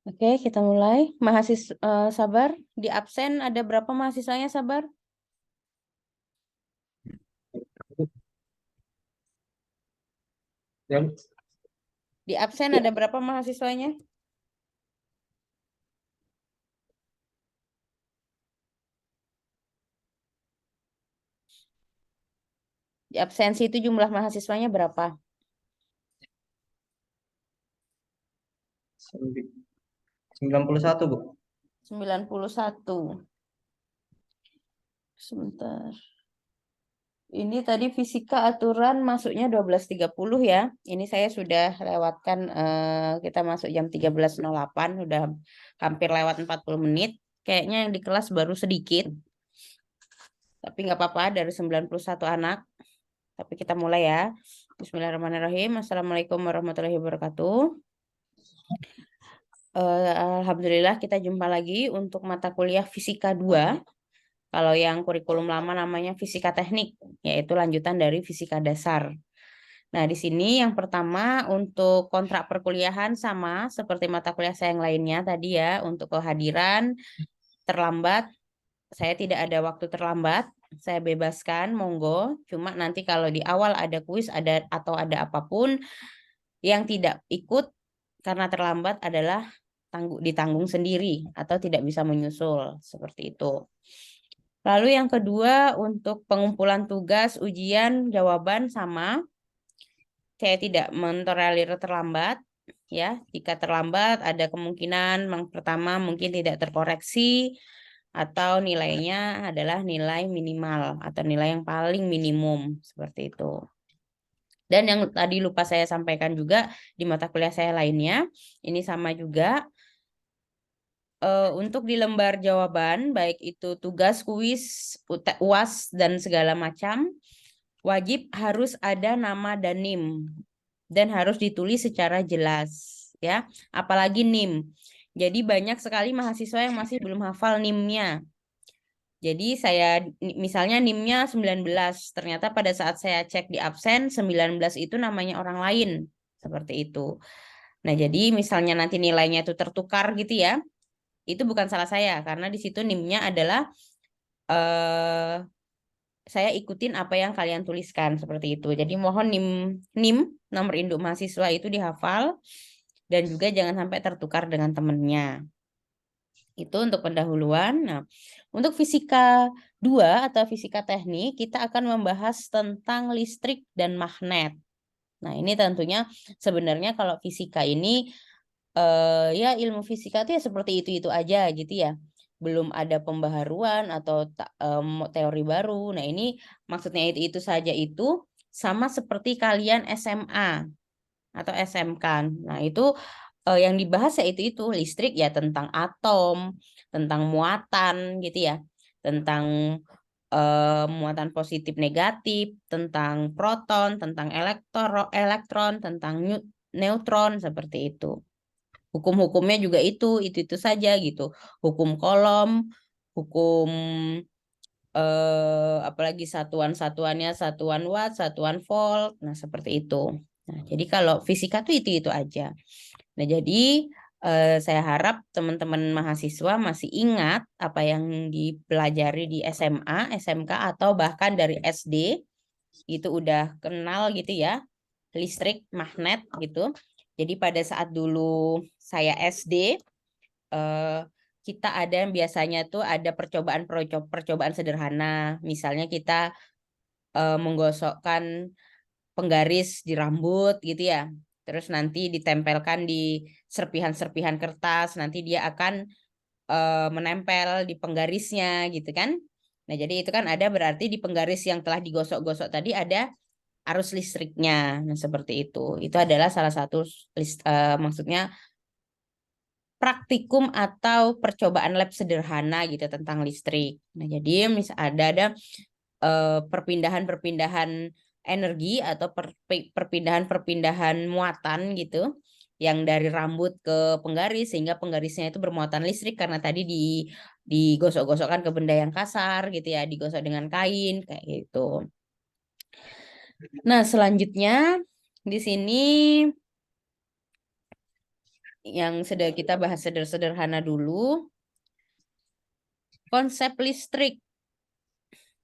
Oke, kita mulai. Mahasiswa sabar, di absen ada berapa mahasiswanya sabar? Yang Di absen ada berapa mahasiswanya? Di absensi itu jumlah mahasiswanya berapa? 91, Bu. 91. Sebentar. Ini tadi fisika aturan masuknya 12.30 ya. Ini saya sudah lewatkan, kita masuk jam 13.08, udah hampir lewat 40 menit. Kayaknya yang di kelas baru sedikit. Tapi nggak apa-apa, dari 91 anak. Tapi kita mulai ya. Bismillahirrahmanirrahim. Assalamualaikum warahmatullahi wabarakatuh. Alhamdulillah kita jumpa lagi untuk mata kuliah Fisika 2. Kalau yang kurikulum lama namanya Fisika Teknik, yaitu lanjutan dari Fisika Dasar. Nah, di sini yang pertama untuk kontrak perkuliahan sama seperti mata kuliah saya yang lainnya tadi ya, untuk kehadiran terlambat, saya tidak ada waktu terlambat, saya bebaskan, monggo. Cuma nanti kalau di awal ada kuis ada atau ada apapun yang tidak ikut karena terlambat adalah ditanggung sendiri atau tidak bisa menyusul seperti itu. Lalu yang kedua untuk pengumpulan tugas, ujian, jawaban sama. Saya tidak mentolerir terlambat. Ya, jika terlambat ada kemungkinan yang pertama mungkin tidak terkoreksi atau nilainya adalah nilai minimal atau nilai yang paling minimum seperti itu. Dan yang tadi lupa saya sampaikan juga di mata kuliah saya lainnya, ini sama juga untuk di lembar jawaban, baik itu tugas, kuis, UAS, dan segala macam, wajib harus ada nama dan NIM. Dan harus ditulis secara jelas. Ya, apalagi NIM. Jadi banyak sekali mahasiswa yang masih belum hafal NIM-nya. Jadi saya misalnya NIM-nya 19, ternyata pada saat saya cek di absen 19 itu namanya orang lain. Seperti itu. Nah, jadi misalnya nanti nilainya itu tertukar gitu ya. Itu bukan salah saya karena di situ NIM-nya adalah eh saya ikutin apa yang kalian tuliskan seperti itu. Jadi mohon NIM nomor induk mahasiswa itu dihafal dan juga jangan sampai tertukar dengan temennya. Itu untuk pendahuluan. Nah, untuk fisika 2 atau fisika teknik, kita akan membahas tentang listrik dan magnet. Nah, ini tentunya sebenarnya kalau fisika ini ya ilmu fisika itu ya seperti itu aja gitu ya. Belum ada pembaharuan atau teori baru. Nah, ini maksudnya itu saja itu sama seperti kalian SMA atau SMK. Nah, itu yang dibahas ya itu listrik ya tentang atom, tentang muatan gitu ya. Tentang muatan positif negatif, tentang proton, tentang elektron, tentang neutron seperti itu. Hukum-hukumnya juga itu saja gitu. Hukum Coulomb, hukum apalagi satuan-satuannya, satuan watt, satuan volt. Nah, seperti itu. Nah, jadi kalau fisika tuh itu aja. Nah, jadi saya harap teman-teman mahasiswa masih ingat apa yang dipelajari di SMA, SMK atau bahkan dari SD itu udah kenal gitu ya, listrik, magnet gitu. Jadi pada saat dulu saya SD, eh, kita ada yang biasanya tuh ada percobaan sederhana. Misalnya kita menggosokkan penggaris di rambut gitu ya. Terus nanti ditempelkan di serpihan-serpihan kertas, nanti dia akan menempel di penggarisnya gitu kan. Nah, jadi itu kan ada berarti di penggaris yang telah digosok-gosok tadi ada arus listriknya. Nah, seperti itu. Itu adalah salah satu maksudnya praktikum atau percobaan lab sederhana gitu tentang listrik. Nah, jadi ada perpindahan-perpindahan energi atau perpindahan-perpindahan muatan gitu yang dari rambut ke penggaris sehingga penggarisnya itu bermuatan listrik karena tadi digosok-gosokkan ke benda yang kasar gitu ya, digosok dengan kain kayak gitu. Nah, selanjutnya di sini yang sudah kita bahas sederhana dulu. Konsep listrik.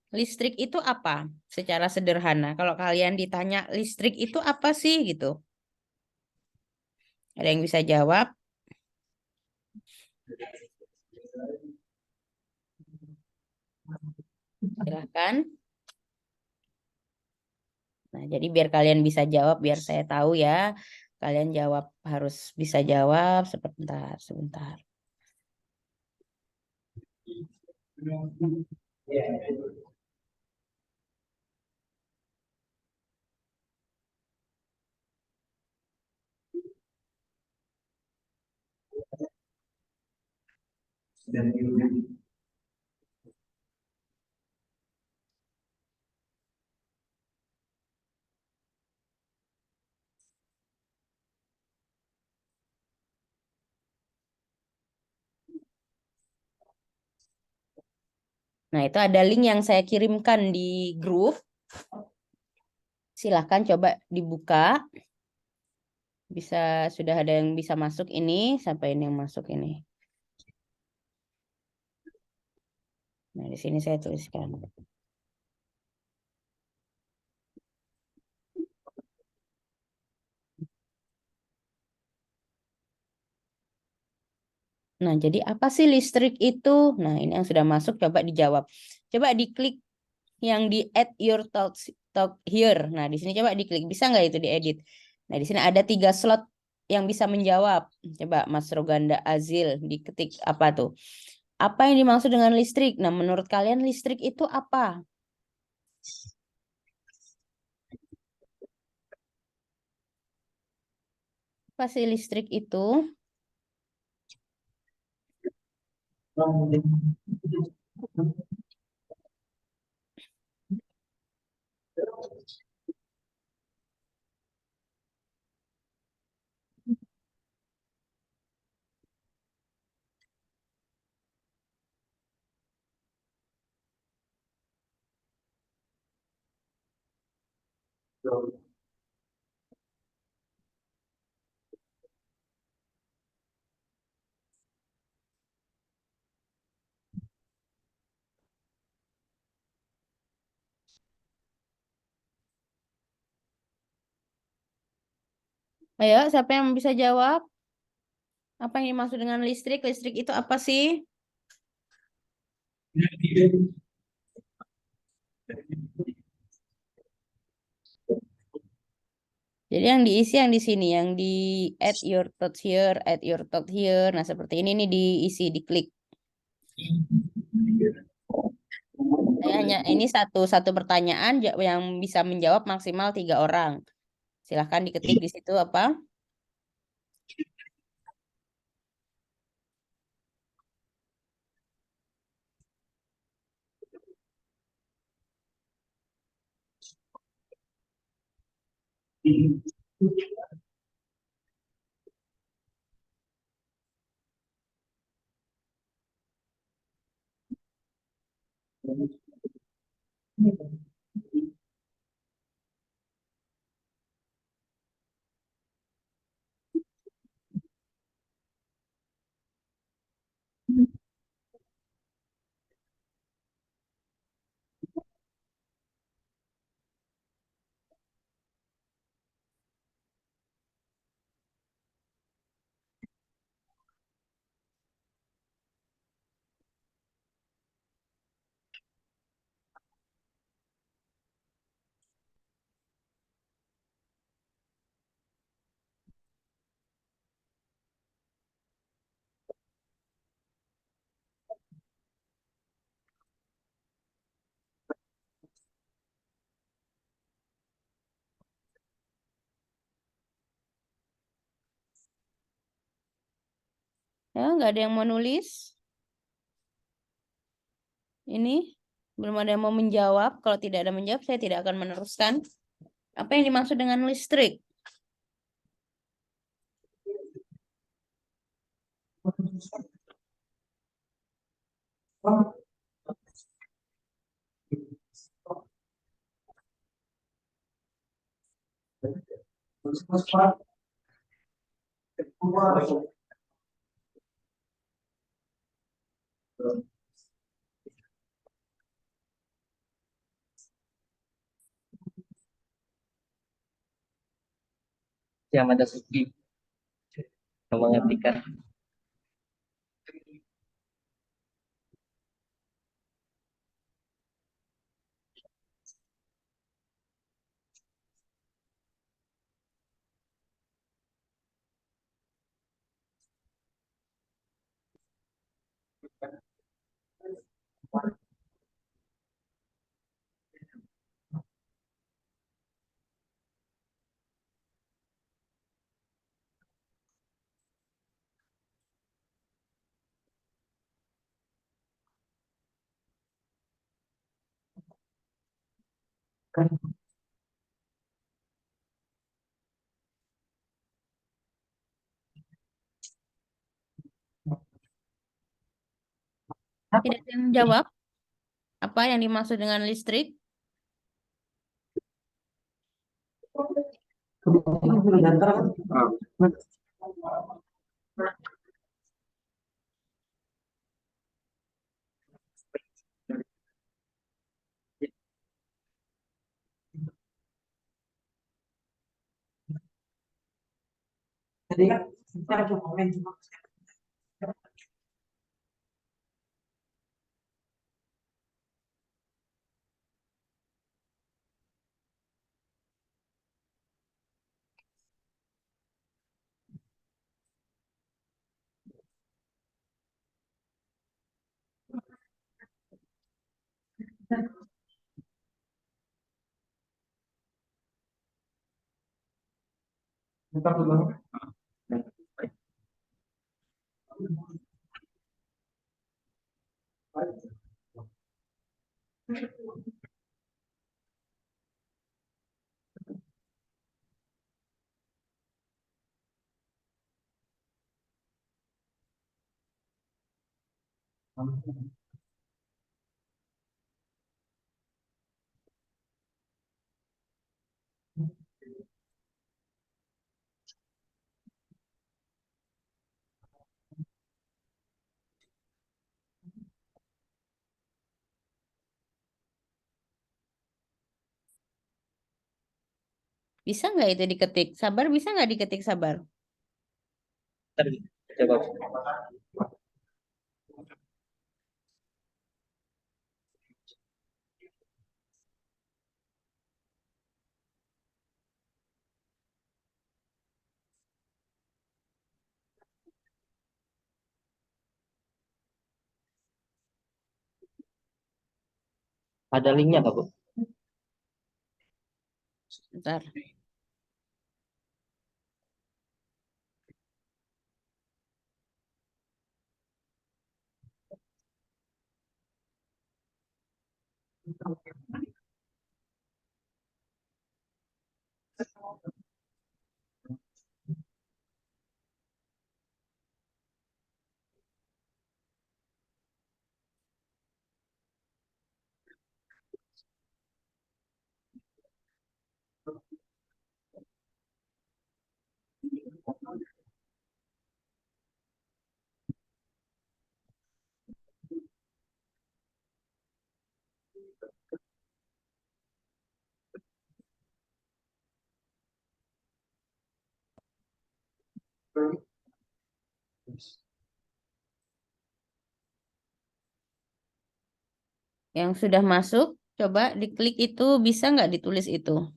Listrik itu apa? Secara sederhana. Kalau kalian ditanya listrik itu apa sih gitu. Ada yang bisa jawab? Silahkan. Nah, jadi biar kalian bisa jawab, biar saya tahu ya. Kalian jawab, harus bisa jawab sebentar, sebentar. Nah, itu ada link yang saya kirimkan di grup. Silahkan coba dibuka. Bisa sudah ada yang bisa masuk ini, sampai ini yang masuk ini. Nah, di sini saya tuliskan. Nah, jadi apa sih listrik itu? Nah, ini yang sudah masuk, coba dijawab. Coba diklik yang di add your talk here. Nah, di sini coba diklik. Bisa nggak itu diedit? Nah, di sini ada 3 slot yang bisa menjawab. Coba Mas Roganda Azil diketik apa tuh? Apa yang dimaksud dengan listrik? Nah, menurut kalian listrik itu apa? Apa sih listrik itu? Ayo, siapa yang bisa jawab? Apa yang dimaksud dengan listrik? Listrik itu apa sih? Jadi yang diisi yang di sini, yang di add your thought here, add your thought here. Nah, seperti ini nih diisi, diklik. Saya hanya ini satu pertanyaan yang bisa menjawab maksimal 3 orang. Silahkan diketik di situ apa? Ya, nggak ada yang mau nulis. Ini belum ada yang mau menjawab. Kalau tidak ada menjawab, saya tidak akan meneruskan. Apa yang dimaksud dengan listrik? Yang ada Suki yang mengertikan. Tidak ada yang jawab apa yang dimaksud dengan listrik? Bisa nggak itu diketik? Sabar bisa nggak diketik sabar? Coba. Ada linknya nggak, Bu? Ntar. Yang sudah masuk, coba diklik itu, bisa nggak ditulis itu?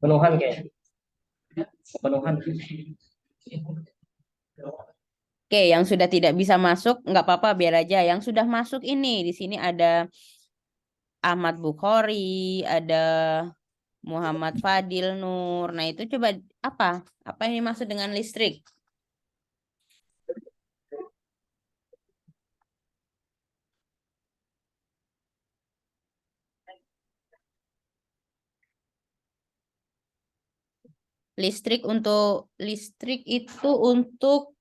Penuhan kayak. Penuhan. Oke, yang sudah tidak bisa masuk nggak apa-apa, biar aja. Yang sudah masuk ini di sini ada Ahmad Bukhari, ada Muhammad Fadil Nur. Nah, itu coba apa? Apa yang dimaksud dengan listrik? Listrik itu untuk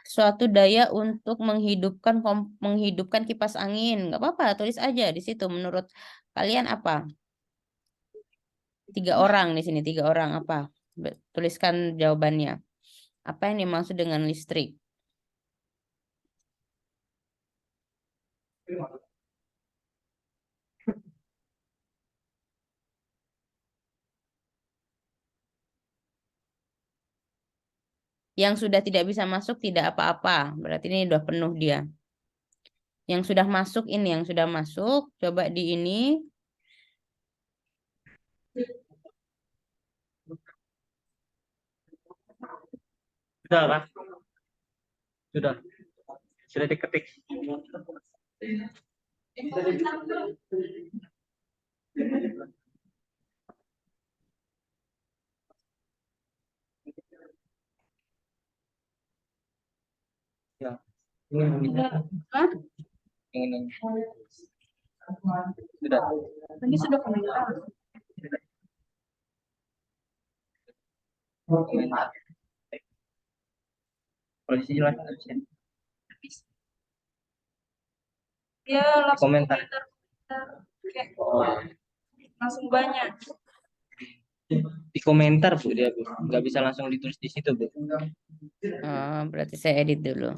suatu daya untuk menghidupkan kipas angin. Nggak apa-apa, tulis aja di situ. Menurut kalian apa? 3 orang di sini, 3 orang apa? Tuliskan jawabannya. Apa yang dimaksud dengan listrik? Yang sudah tidak bisa masuk tidak apa-apa. Berarti ini udah penuh dia. Yang sudah masuk ini, yang sudah masuk, coba di ini. Sudah lah. Sudah. Sudah diketik. Ya. Ini. Hah? Ini. Sudah. Ini sudah komentar. Kalau di sini langsung Dia langsung komentar. langsung banyak. Di komentar Bu dia Bu. Nggak bisa langsung ditulis di situ Bu. Oh, berarti saya edit dulu.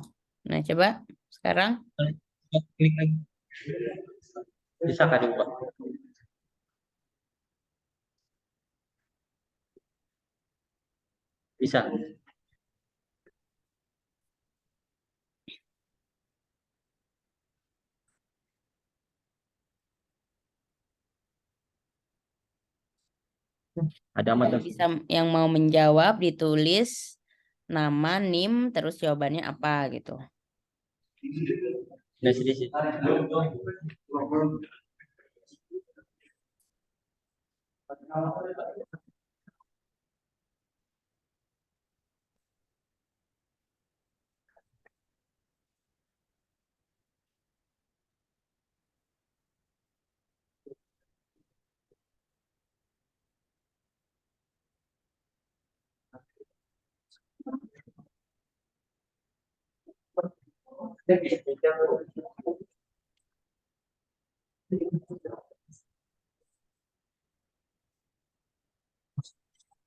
Nah, coba sekarang. Klik lagi. Bisa kah diubah? Bisa. Ada amat. Yang bisa, yang mau menjawab ditulis nama, NIM, terus jawabannya apa gitu. Dari sini.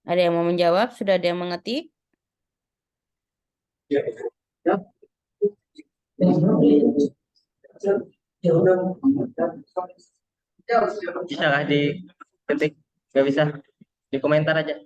Ada yang mau menjawab? Sudah ada yang mengetik? Bisa lah di ketik. Nggak bisa. Di komentar aja.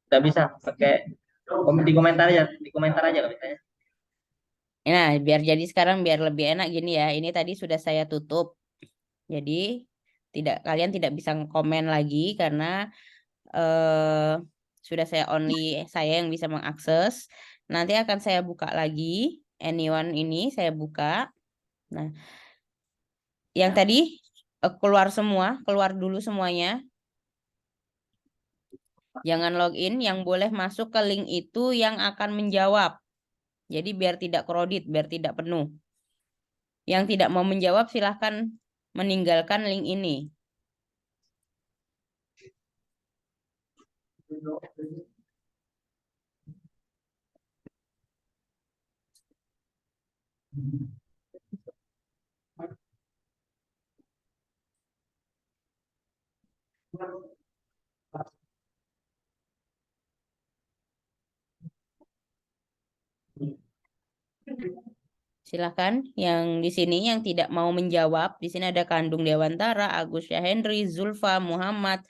Nggak bisa pakai di komentar aja. Di komentar aja kalau misalnya. Nah, biar jadi sekarang biar lebih enak gini ya. Ini tadi sudah saya tutup. Jadi kalian tidak bisa komen lagi karena sudah saya yang bisa mengakses. Nanti akan saya buka lagi. Anyone ini saya buka. Nah, yang tadi keluar dulu semuanya. Jangan login, yang boleh masuk ke link itu yang akan menjawab. Jadi biar tidak kredit, biar tidak penuh. Yang tidak mau menjawab silahkan meninggalkan link ini. Silakan yang di sini yang tidak mau menjawab. Di sini ada Kandung Dewantara, Agus Henry, Zulfa, Muhammad,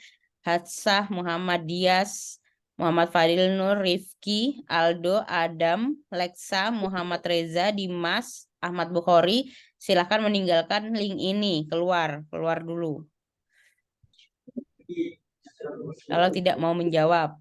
Hatsah, Muhammad Dias, Muhammad Fadil Nur, Rifki, Aldo, Adam, Lexa, Muhammad Reza, Dimas, Ahmad Bukhari. Silakan meninggalkan link ini. Keluar dulu. Kalau tidak mau menjawab.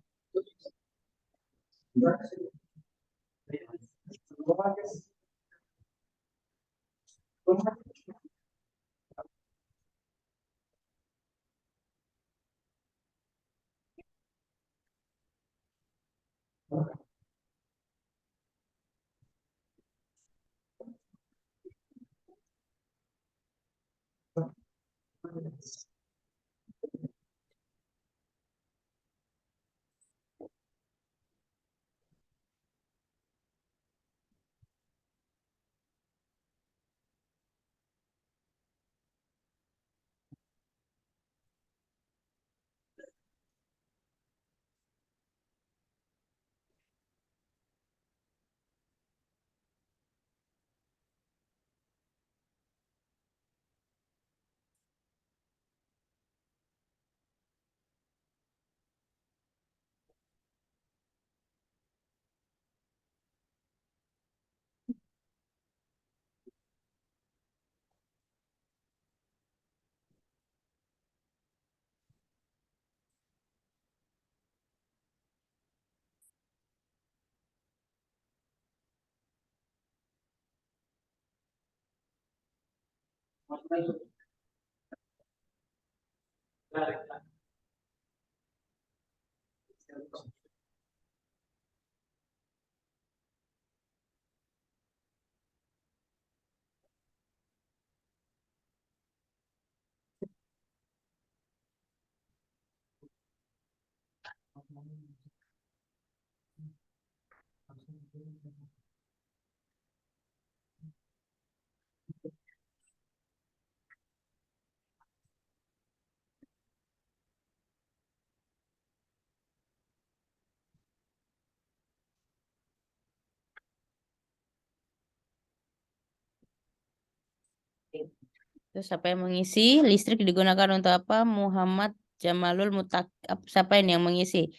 Terus siapa yang mengisi? Listrik digunakan untuk apa? Muhammad Jamalul Mutak. Siapa ini yang mengisi?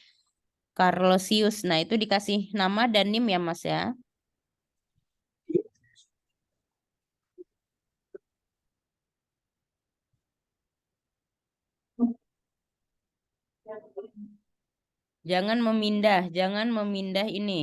Carlosius. Nah, itu dikasih nama dan NIM ya, Mas ya. Jangan memindah ini.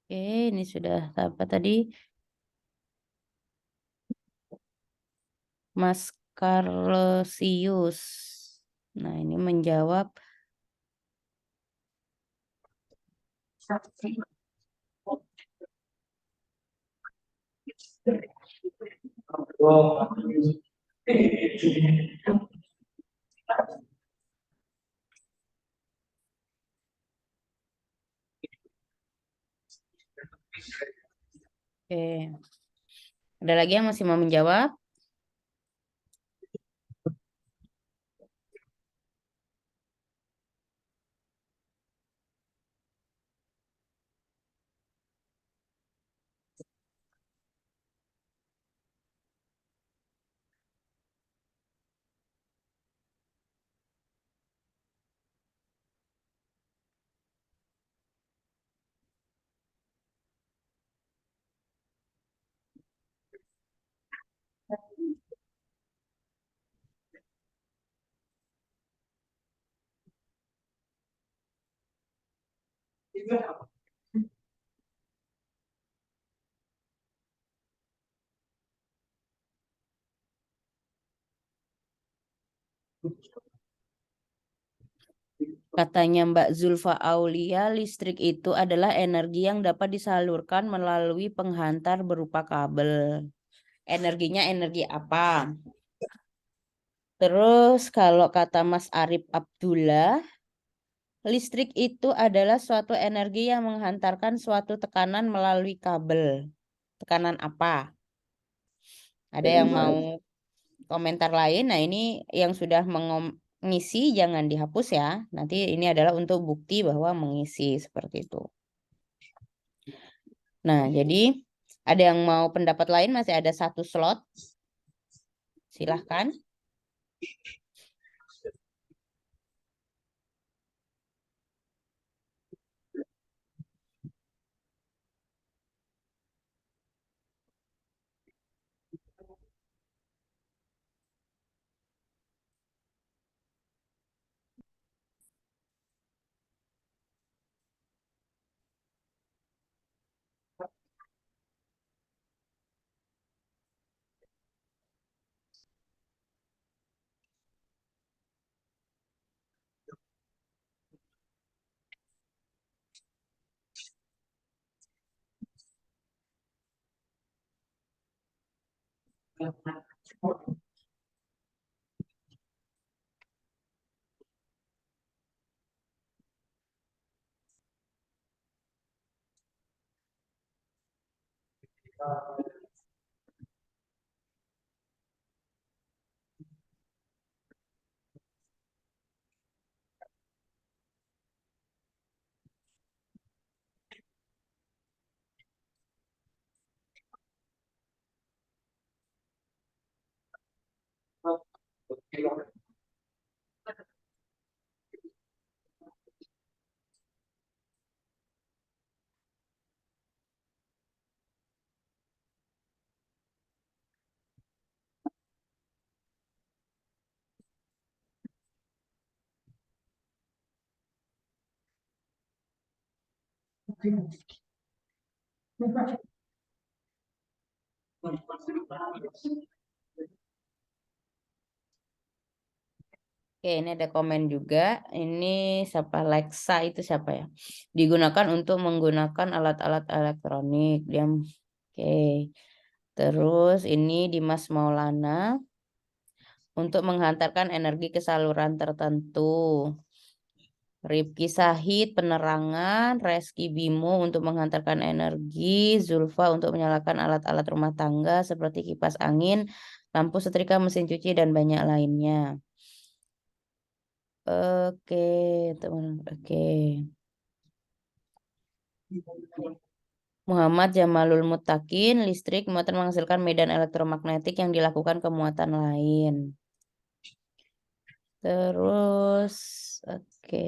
Oke, ini sudah apa tadi? Mas Carlosius. Nah, ini menjawab oke. Ada lagi yang masih mau menjawab? Katanya Mbak Zulfa Aulia, listrik itu adalah energi yang dapat disalurkan melalui penghantar berupa kabel. Energinya energi apa? Terus kalau kata Mas Arif Abdullah, listrik itu adalah suatu energi yang menghantarkan suatu tekanan melalui kabel. Tekanan apa? Ada yang mau komentar lain? Nah, ini yang sudah mengisi jangan dihapus ya. Nanti ini adalah untuk bukti bahwa mengisi seperti itu. Nah, jadi ada yang mau pendapat lain? Masih ada satu slot. Silahkan. Oke, ini ada komen juga. Ini siapa? Lexa itu siapa ya? Digunakan untuk menggunakan alat-alat elektronik. Diam. Oke. Terus ini Dimas Maulana untuk menghantarkan energi ke saluran tertentu. Rifki Sahid penerangan, Reski Bimo untuk menghantarkan energi, Zulfa untuk menyalakan alat-alat rumah tangga seperti kipas angin, lampu setrika, mesin cuci dan banyak lainnya. Oke, teman. Oke. Muhammad Jamalul Mutakin, listrik muatan menghasilkan medan elektromagnetik yang dilakukan ke muatan lain. Terus, oke.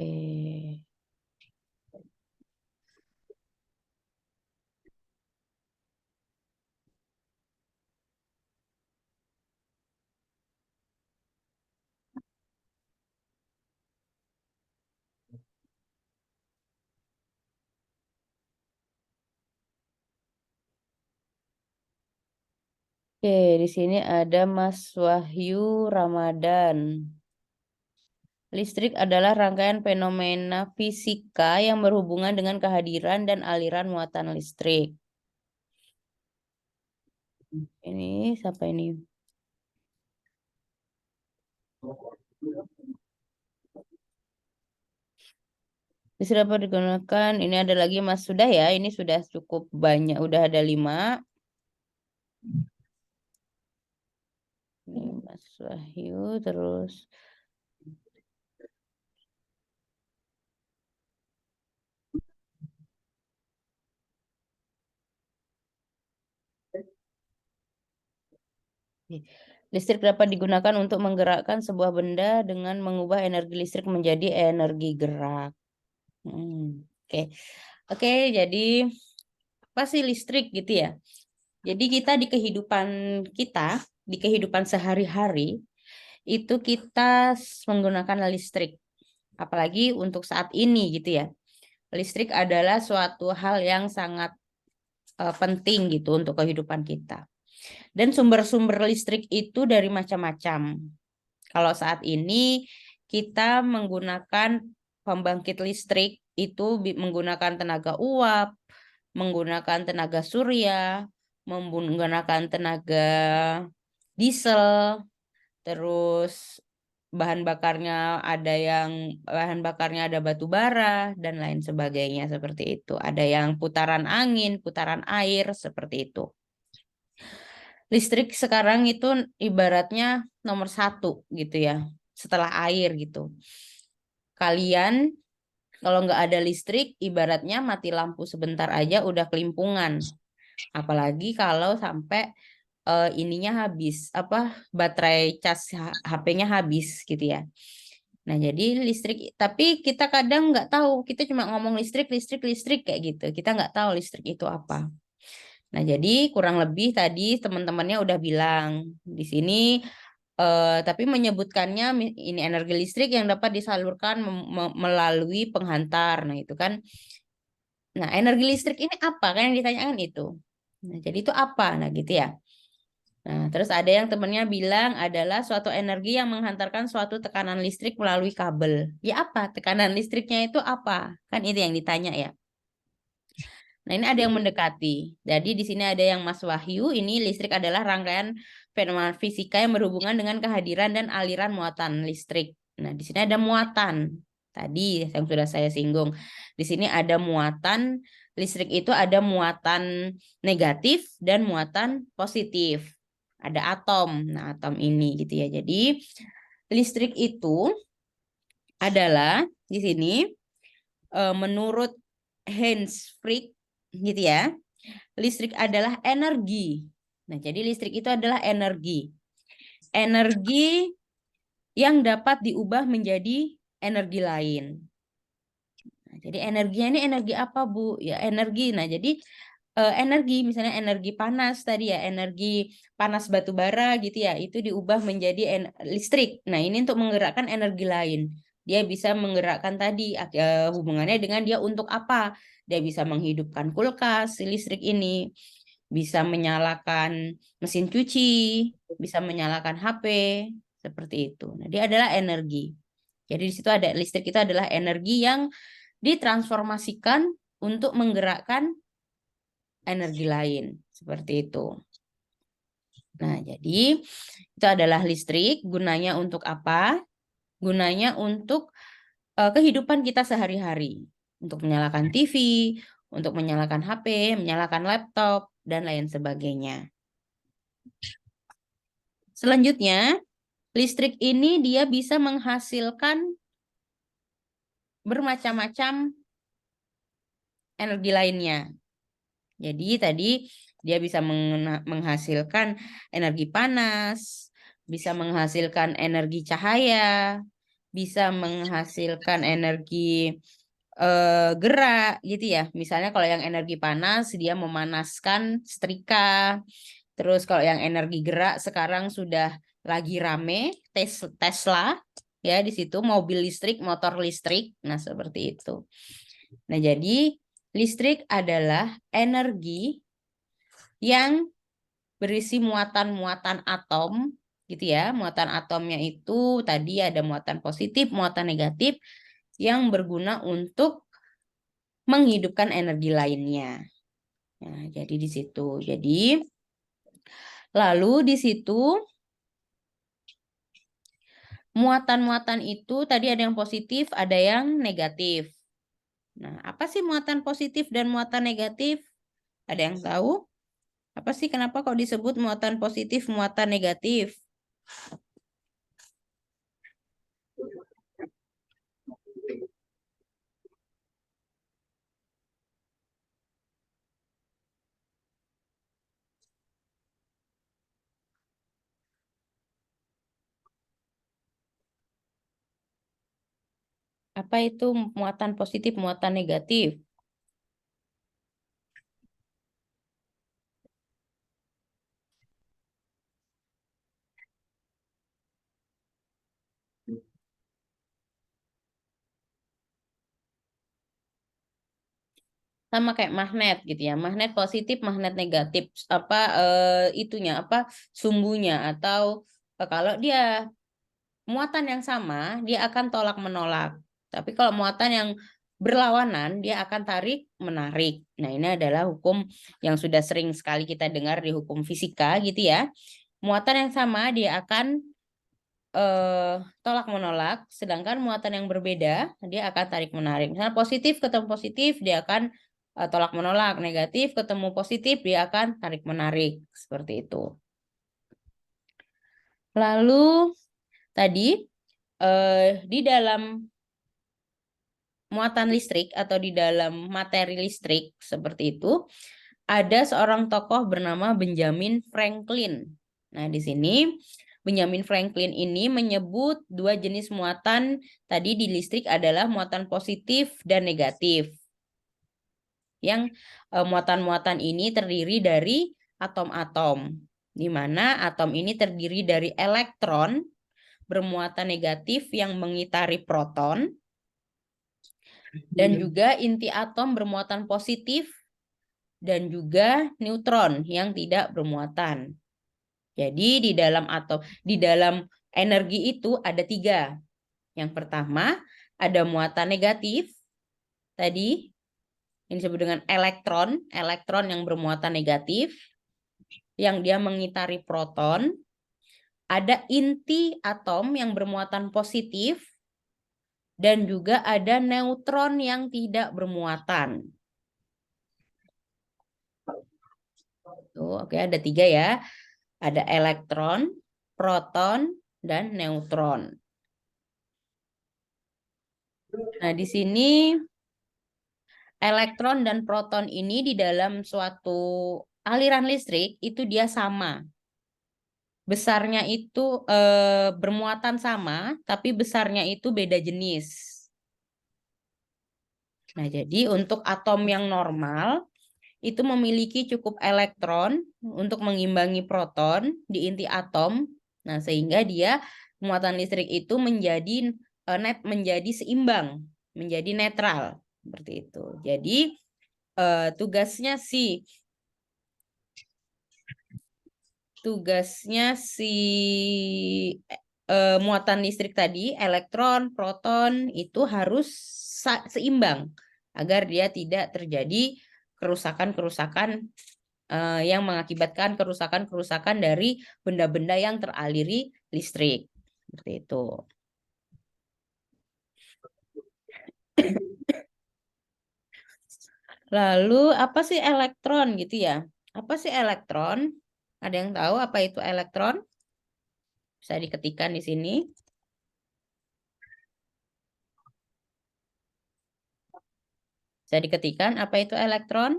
Oke, di sini ada Mas Wahyu Ramadan. Listrik adalah rangkaian fenomena fisika yang berhubungan dengan kehadiran dan aliran muatan listrik. Ini siapa ini? Listrik dapat digunakan. Ini ada lagi Mas, sudah ya. Ini sudah cukup banyak. Udah ada 5. Ini Mas Wahyu terus. Listrik dapat digunakan untuk menggerakkan sebuah benda dengan mengubah energi listrik menjadi energi gerak. Oke. Oke, jadi apa sih listrik gitu ya? Jadi kita di kehidupan sehari-hari itu kita menggunakan listrik. Apalagi untuk saat ini gitu ya. Listrik adalah suatu hal yang sangat penting gitu untuk kehidupan kita. Dan sumber-sumber listrik itu dari macam-macam. Kalau saat ini kita menggunakan pembangkit listrik itu menggunakan tenaga uap, menggunakan tenaga surya, menggunakan tenaga diesel, terus bahan bakarnya ada batu bara dan lain sebagainya seperti itu. Ada yang putaran angin, putaran air seperti itu. Listrik sekarang itu ibaratnya nomor 1 gitu ya, setelah air gitu. Kalian kalau nggak ada listrik, ibaratnya mati lampu sebentar aja udah kelimpungan. Apalagi kalau sampai ininya habis, baterai cas HP-nya habis gitu ya. Nah, jadi listrik, tapi kita kadang nggak tahu, kita cuma ngomong listrik, listrik, listrik kayak gitu. Kita nggak tahu listrik itu apa. Nah, jadi kurang lebih tadi teman-temannya udah bilang di sini, tapi menyebutkannya ini energi listrik yang dapat disalurkan melalui penghantar. Nah, itu kan. Nah, energi listrik ini apa? Kan yang ditanyakan itu. Nah, jadi itu apa? Nah, gitu ya. Nah, terus ada yang temennya bilang adalah suatu energi yang menghantarkan suatu tekanan listrik melalui kabel. Ya apa? Tekanan listriknya itu apa? Kan itu yang ditanya ya. Nah, ini ada yang mendekati. Jadi di sini ada yang Mas Wahyu, ini listrik adalah rangkaian fenomena fisika yang berhubungan dengan kehadiran dan aliran muatan listrik. Nah, di sini ada muatan. Tadi yang sudah saya singgung. Di sini ada muatan listrik itu ada muatan negatif dan muatan positif. Ada atom. Nah, atom ini gitu ya. Jadi listrik itu adalah di sini menurut Hans Frick gitu ya. Listrik adalah energi. Nah, jadi listrik itu adalah energi. Energi yang dapat diubah menjadi energi lain. Nah, jadi energinya ini energi apa, Bu? Ya, energi. Nah, jadi energi misalnya energi panas tadi ya, energi panas batu bara gitu ya, itu diubah menjadi listrik. Nah, ini untuk menggerakkan energi lain. Dia bisa menggerakkan tadi hubungannya dengan dia untuk apa? Dia bisa menghidupkan kulkas, si listrik ini bisa menyalakan mesin cuci, bisa menyalakan HP, seperti itu. Nah, dia adalah energi. Jadi di situ ada listrik itu adalah energi yang ditransformasikan untuk menggerakkan energi lain, seperti itu. Nah, jadi itu adalah listrik. Gunanya untuk apa? Gunanya untuk kehidupan kita sehari-hari. Untuk menyalakan TV, untuk menyalakan HP, menyalakan laptop, dan lain sebagainya. Selanjutnya, listrik ini dia bisa menghasilkan bermacam-macam energi lainnya. Jadi tadi dia bisa menghasilkan energi panas, bisa menghasilkan energi cahaya, bisa menghasilkan energi gerak gitu ya. Misalnya kalau yang energi panas dia memanaskan setrika. Terus kalau yang energi gerak sekarang sudah lagi rame Tesla ya di situ mobil listrik, motor listrik. Nah, seperti itu. Nah, jadi listrik adalah energi yang berisi muatan-muatan atom gitu ya. Muatan atomnya itu tadi ada muatan positif, muatan negatif yang berguna untuk menghidupkan energi lainnya. Nah, jadi di situ. Jadi lalu di situ muatan-muatan itu tadi ada yang positif, ada yang negatif. Nah, apa sih muatan positif dan muatan negatif? Ada yang tahu? Apa sih kenapa kok disebut muatan positif, muatan negatif? Apa itu muatan positif, muatan negatif? Sama kayak magnet gitu ya. Magnet positif, magnet negatif. Apa itunya apa sumbunya atau kalau dia muatan yang sama, dia akan tolak menolak. Tapi kalau muatan yang berlawanan, dia akan tarik menarik. Nah, ini adalah hukum yang sudah sering sekali kita dengar di hukum fisika gitu ya. Muatan yang sama dia akan tolak menolak, sedangkan muatan yang berbeda dia akan tarik menarik. Misalnya positif ketemu positif dia akan tolak menolak, negatif ketemu positif dia akan tarik menarik seperti itu. Lalu tadi di dalam muatan listrik atau di dalam materi listrik seperti itu ada seorang tokoh bernama Benjamin Franklin. Nah, di sini Benjamin Franklin ini menyebut dua jenis muatan tadi di listrik adalah muatan positif dan negatif. Yang muatan-muatan ini terdiri dari atom-atom, di mana atom ini terdiri dari elektron bermuatan negatif yang mengitari proton dan juga inti atom bermuatan positif dan juga neutron yang tidak bermuatan. Jadi di dalam energi itu ada tiga. Yang pertama ada muatan negatif tadi yang disebut dengan elektron, elektron yang bermuatan negatif yang dia mengitari proton. Ada inti atom yang bermuatan positif dan juga ada neutron yang tidak bermuatan. Tuh, oke, ada tiga ya. Ada elektron, proton, dan neutron. Nah, di sini elektron dan proton ini di dalam suatu aliran listrik itu dia sama. Besarnya itu bermuatan sama, tapi besarnya itu beda jenis. Nah, jadi untuk atom yang normal itu memiliki cukup elektron untuk mengimbangi proton di inti atom. Nah, sehingga dia muatan listrik itu menjadi seimbang, menjadi netral seperti itu. Jadi tugasnya si muatan listrik tadi, elektron, proton itu harus seimbang agar dia tidak terjadi kerusakan-kerusakan yang mengakibatkan kerusakan-kerusakan dari benda-benda yang teraliri listrik. Seperti itu. Lalu apa sih elektron gitu ya? Apa sih elektron? Ada yang tahu apa itu elektron? Bisa diketikkan di sini. Bisa diketikkan apa itu elektron?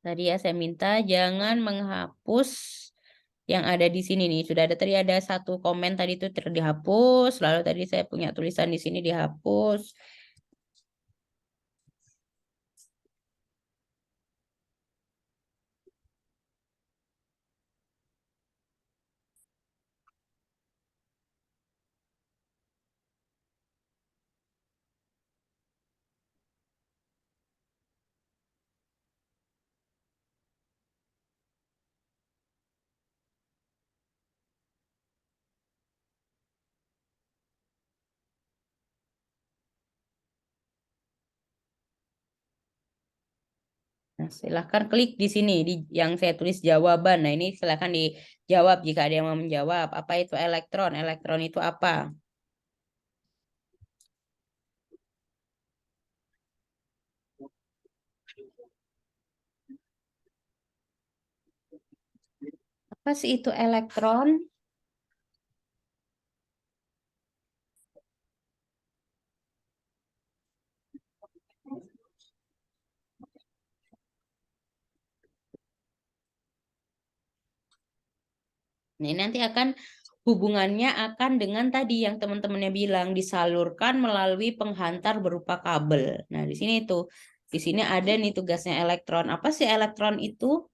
Tadi ya saya minta jangan menghapus yang ada di sini nih. Sudah ada tadi ada satu komen tadi itu dihapus. Lalu tadi saya punya tulisan di sini dihapus. Nah, silahkan klik di sini di yang saya tulis jawaban. Nah, ini silahkan dijawab jika ada yang mau menjawab. Apa itu elektron? Elektron itu apa? Apa sih itu elektron? Ini nanti akan hubungannya akan dengan tadi yang teman-temannya bilang disalurkan melalui penghantar berupa kabel. Nah, di sini tuh. Di sini ada nih tugasnya elektron. Apa sih elektron itu?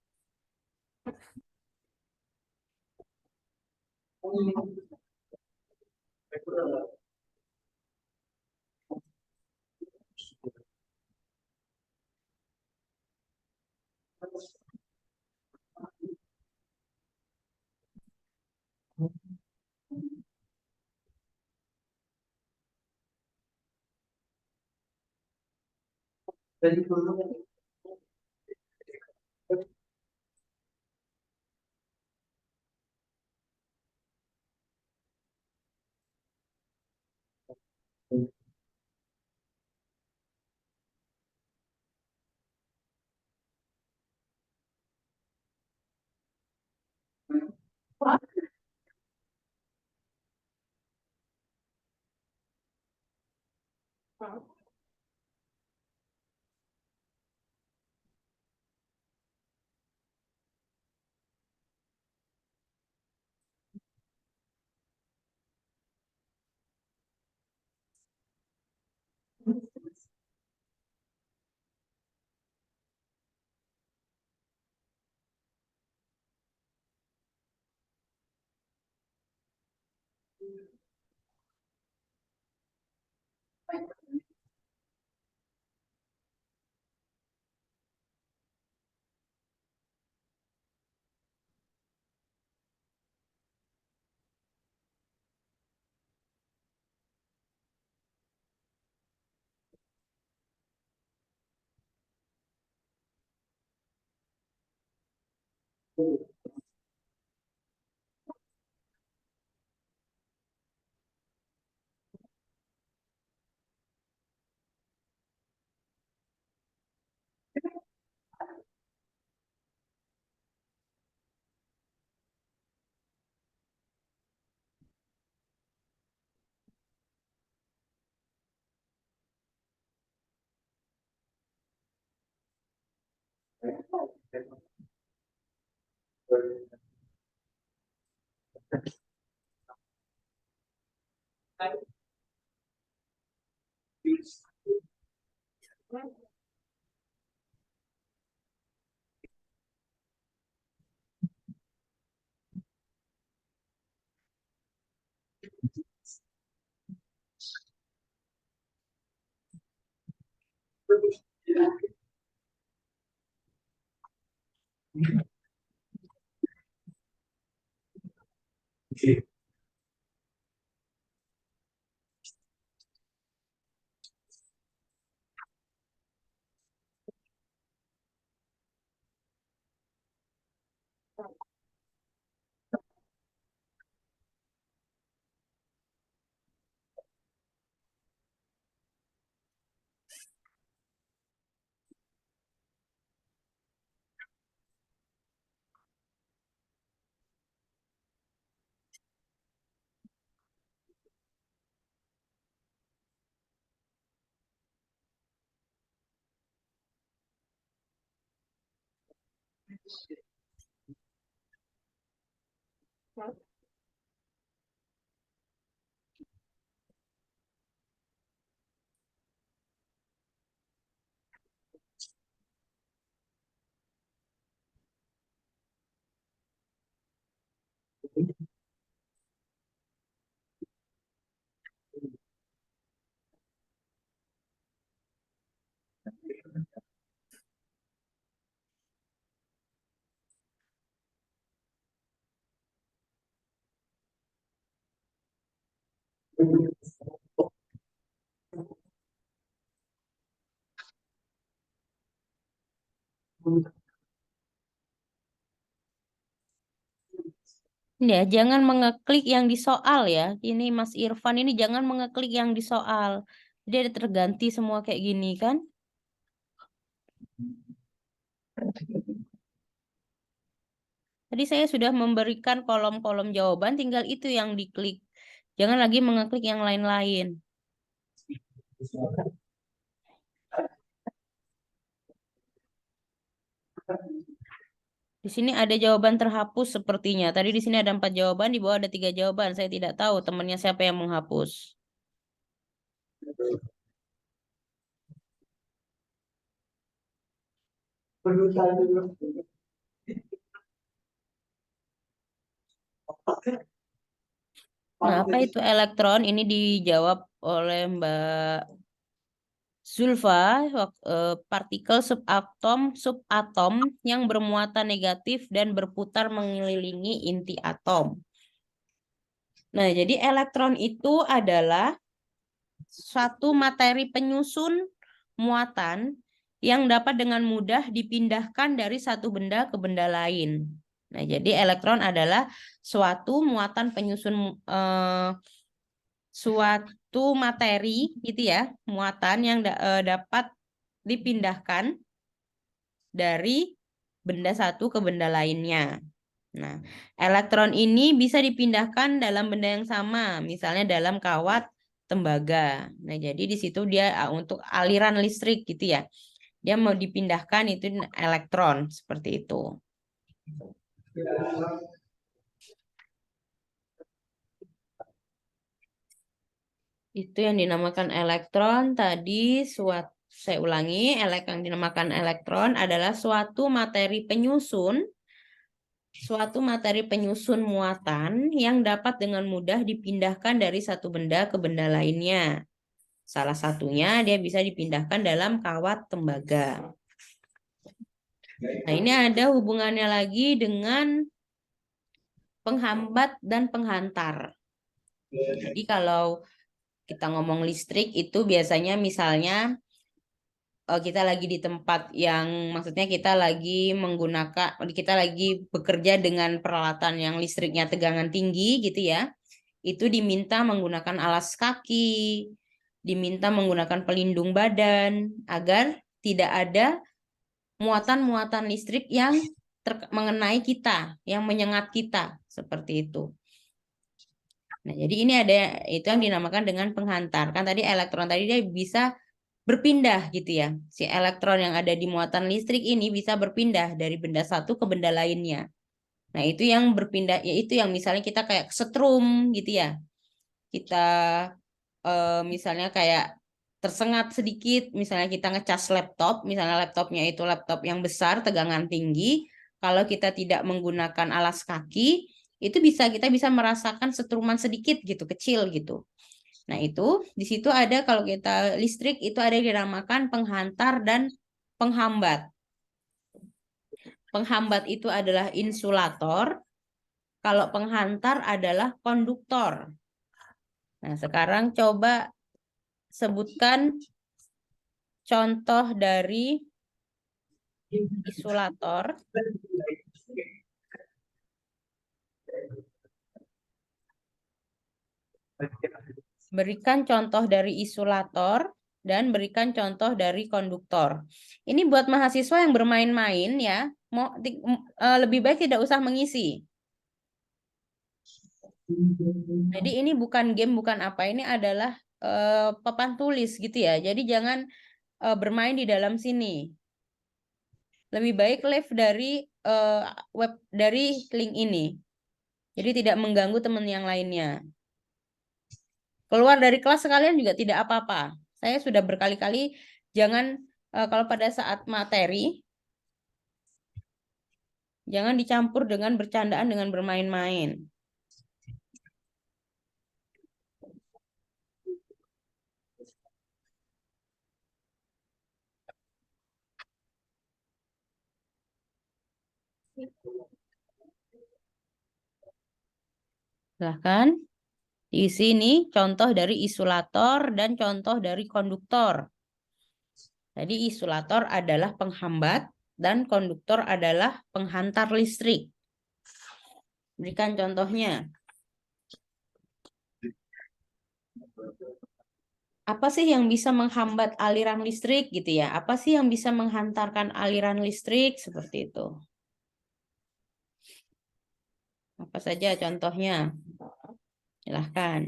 Ya, jangan mengeklik yang di soal ya. Ini Mas Irfan ini jangan mengeklik yang di soal. Dia ada terganti semua kayak gini kan. Tadi saya sudah memberikan kolom-kolom jawaban, tinggal itu yang diklik. Jangan lagi mengeklik yang lain-lain. Di sini ada jawaban terhapus sepertinya. Tadi di sini ada 4 jawaban, di bawah ada 3 jawaban. Saya tidak tahu temannya siapa yang menghapus. Nah, apa itu elektron? Ini dijawab oleh Mbak Zulfa, partikel subatom yang bermuatan negatif dan berputar mengelilingi inti atom. Nah, jadi elektron itu adalah suatu materi penyusun muatan yang dapat dengan mudah dipindahkan dari satu benda ke benda lain. Nah, jadi elektron adalah suatu muatan penyusun suatu materi gitu ya, muatan yang dapat dipindahkan dari benda satu ke benda lainnya. Nah, elektron ini bisa dipindahkan dalam benda yang sama, misalnya dalam kawat tembaga. Nah, jadi di situ dia untuk aliran listrik gitu ya. Dia mau dipindahkan itu elektron seperti itu. Itu yang dinamakan elektron tadi saya ulangi, yang dinamakan elektron adalah suatu materi penyusun muatan yang dapat dengan mudah dipindahkan dari satu benda ke benda lainnya. Salah satunya dia bisa dipindahkan dalam kawat tembaga. Nah, ini ada hubungannya lagi dengan penghambat dan penghantar. Jadi kalau kita ngomong listrik itu biasanya misalnya kita lagi di tempat yang maksudnya kita lagi bekerja dengan peralatan yang listriknya tegangan tinggi gitu ya. Itu diminta menggunakan alas kaki, diminta menggunakan pelindung badan agar tidak ada muatan-muatan listrik yang mengenai kita, yang menyengat kita seperti itu. Nah, jadi ini ada itu yang dinamakan dengan penghantar. Kan tadi elektron tadi dia bisa berpindah gitu ya. Si elektron yang ada di muatan listrik ini bisa berpindah dari benda satu ke benda lainnya. Nah, itu yang berpindah, yaitu yang misalnya kita kayak setrum gitu ya. Kita misalnya kayak tersengat sedikit, misalnya kita ngecas laptop, misalnya laptopnya itu laptop yang besar, tegangan tinggi, kalau kita tidak menggunakan alas kaki, itu kita bisa merasakan setruman sedikit gitu, kecil gitu. Nah, itu di situ ada kalau kita listrik itu ada yang dinamakan penghantar dan penghambat. Penghambat itu adalah insulator, kalau penghantar adalah konduktor. Nah, sekarang coba sebutkan contoh dari isolator. Berikan contoh dari isolator dan berikan contoh dari konduktor. Ini buat mahasiswa yang bermain-main ya, lebih baik tidak usah mengisi. Jadi ini bukan game, bukan apa, ini adalah papan tulis gitu ya. Jadi jangan bermain di dalam sini. lebih baik live dari web dari link ini. Jadi tidak mengganggu teman yang lainnya. Keluar dari kelas sekalian juga tidak apa-apa. Saya sudah berkali-kali jangan kalau pada saat materi jangan dicampur dengan bercandaan dengan bermain-main. Silahkan. Di sini contoh dari isolator dan contoh dari konduktor. Jadi isolator adalah penghambat dan konduktor adalah penghantar listrik. Berikan contohnya. Apa sih yang bisa menghambat aliran listrik gitu ya? Apa sih yang bisa menghantarkan aliran listrik seperti itu? Apa saja contohnya? Silahkan.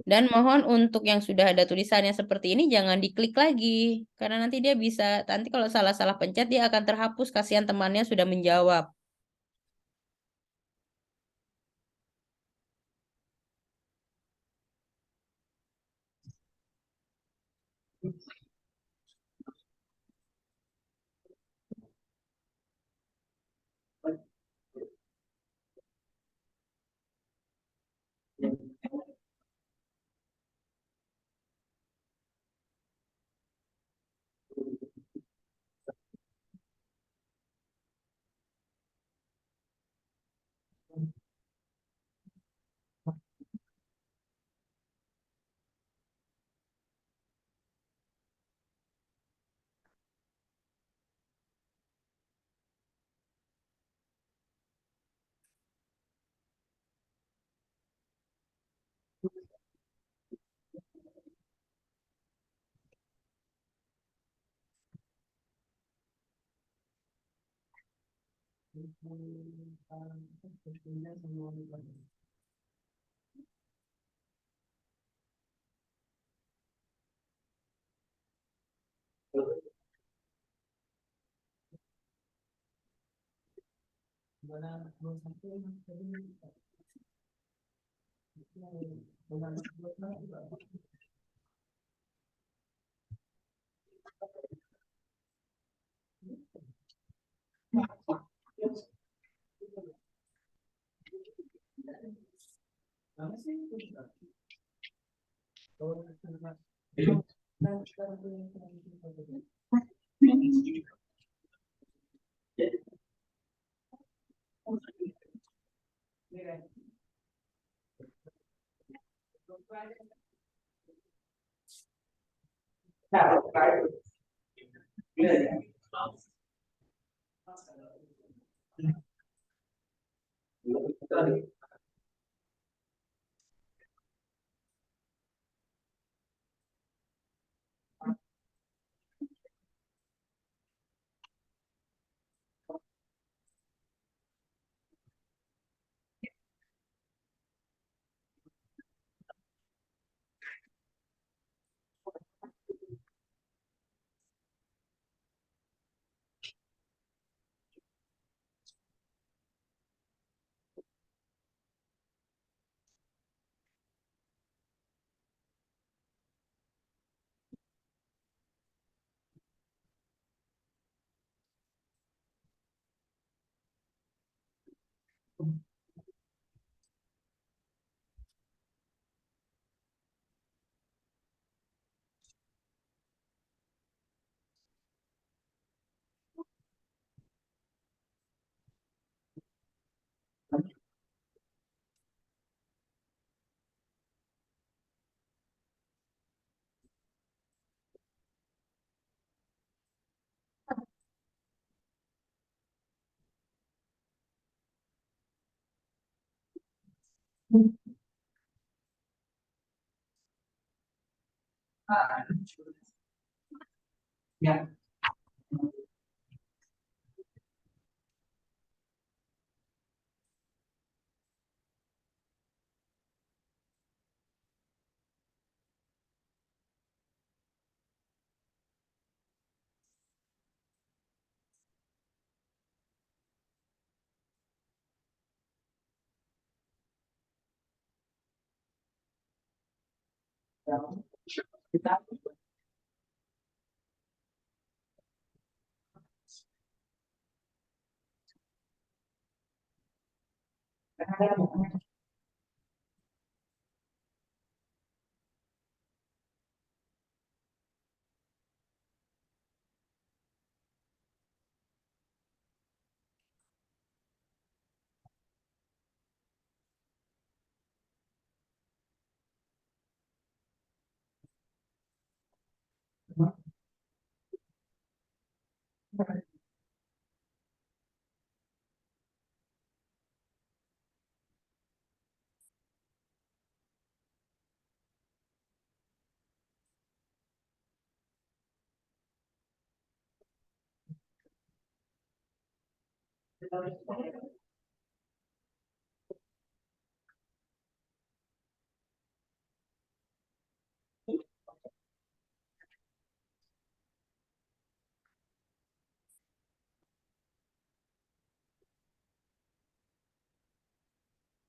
Dan mohon untuk yang sudah ada tulisannya seperti ini jangan diklik lagi. Karena nanti dia bisa, nanti kalau salah-salah pencet dia akan terhapus. Kasihan temannya sudah menjawab.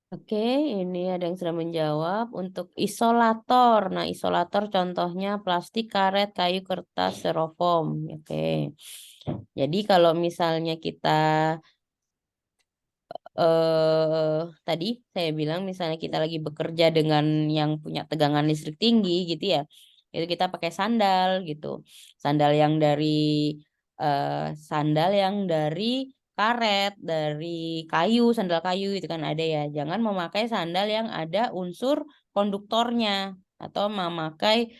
Oke, ini ada yang sudah menjawab untuk isolator. Nah, isolator contohnya plastik, karet, kayu, kertas, styrofoam. Oke. Jadi kalau misalnya kita tadi saya bilang misalnya kita lagi bekerja dengan yang punya tegangan listrik tinggi gitu ya, itu kita pakai sandal gitu. Sandal yang dari sandal yang dari karet, dari kayu, sandal kayu itu kan ada ya. Jangan memakai sandal yang ada unsur konduktornya atau memakai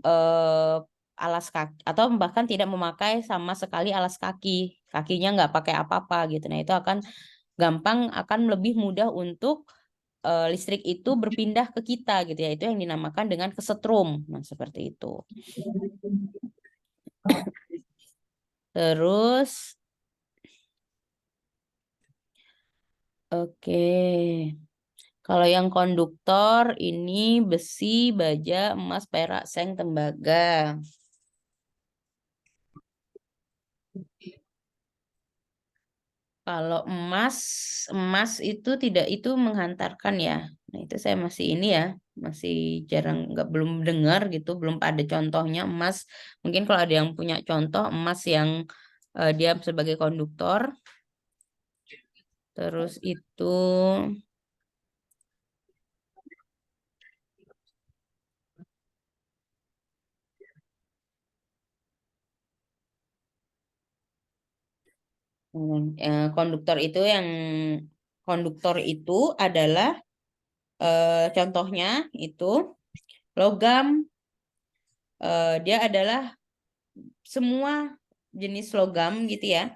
eh, alas kaki atau bahkan tidak memakai sama sekali alas kaki. Kakinya nggak pakai apa-apa gitu. Nah, itu akan gampang akan lebih mudah untuk listrik itu berpindah ke kita gitu ya. Itu yang dinamakan dengan kesetrum. Nah, seperti itu. Terus oke. Kalau yang konduktor ini besi, baja, emas, perak, seng, tembaga. Kalau emas, emas itu tidak itu menghantarkan ya. Nah, itu saya masih ini ya, masih jarang nggak belum dengar gitu, belum ada contohnya emas. Mungkin kalau ada yang punya contoh emas yang dia sebagai konduktor, terus itu konduktor itu yang konduktor itu adalah contohnya itu logam, dia adalah semua jenis logam gitu ya.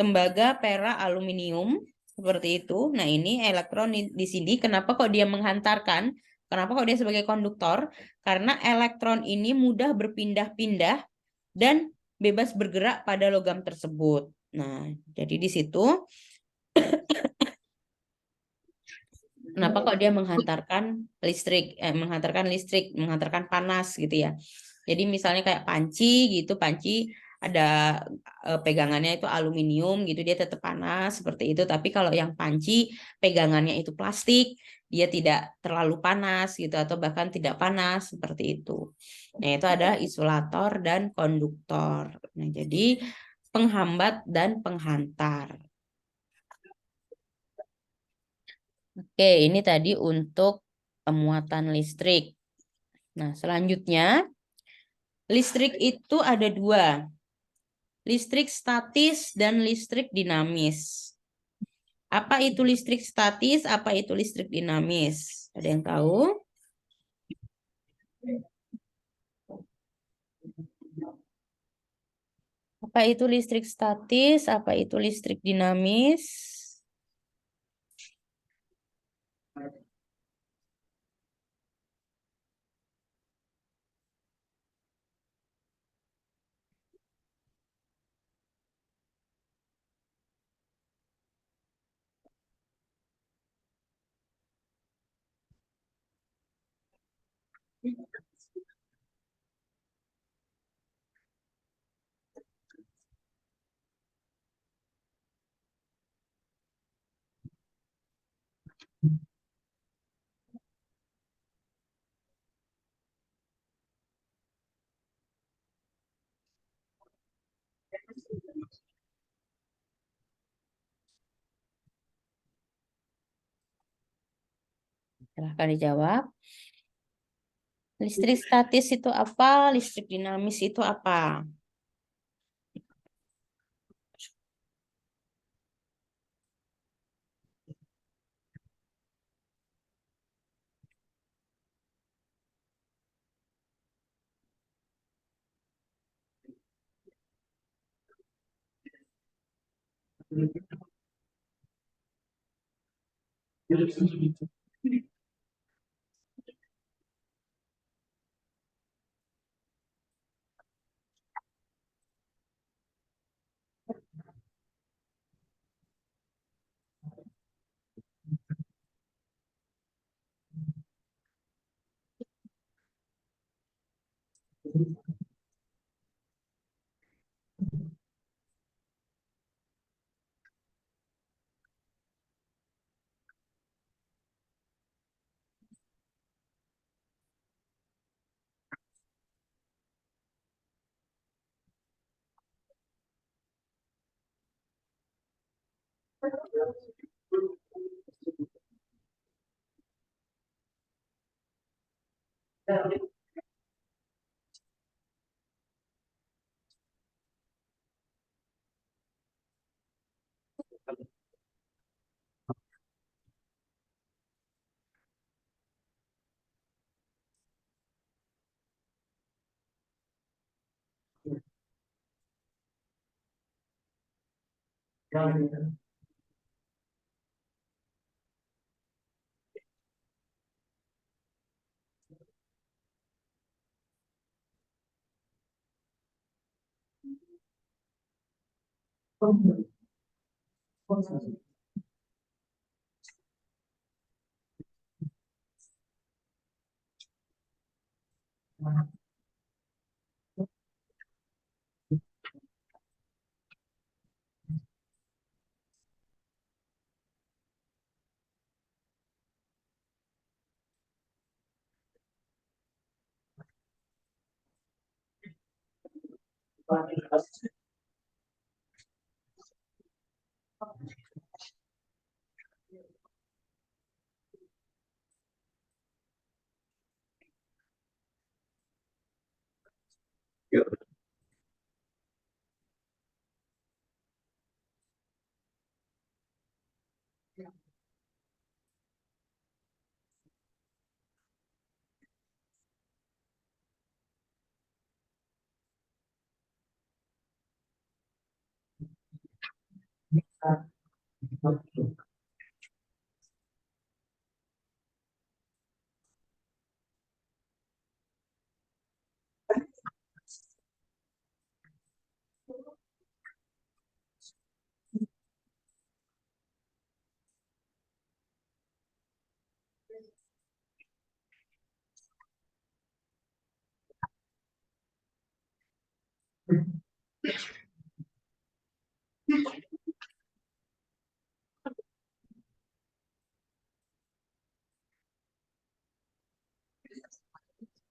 Tembaga, perak, aluminium seperti itu. Nah, ini elektron di sini kenapa kok dia menghantarkan? Kenapa kok dia sebagai konduktor? Karena elektron ini mudah berpindah-pindah dan bebas bergerak pada logam tersebut. Nah, jadi di situ kenapa kok dia menghantarkan panas gitu ya. Jadi misalnya kayak panci gitu, panci ada pegangannya itu aluminium gitu, dia tetap panas seperti itu. Tapi kalau yang panci pegangannya itu plastik, dia tidak terlalu panas gitu atau bahkan tidak panas seperti itu. Nah, itu ada isolator dan konduktor. Nah, jadi penghambat dan penghantar. Oke, ini tadi untuk pemuatan listrik. Nah, selanjutnya, listrik itu ada dua. Listrik statis dan listrik dinamis. Apa itu listrik statis? Apa itu listrik dinamis? Ada yang tahu? Apa itu listrik statis? Apa itu listrik dinamis? Silahkan dijawab. Listrik statis itu apa? Listrik dinamis itu apa?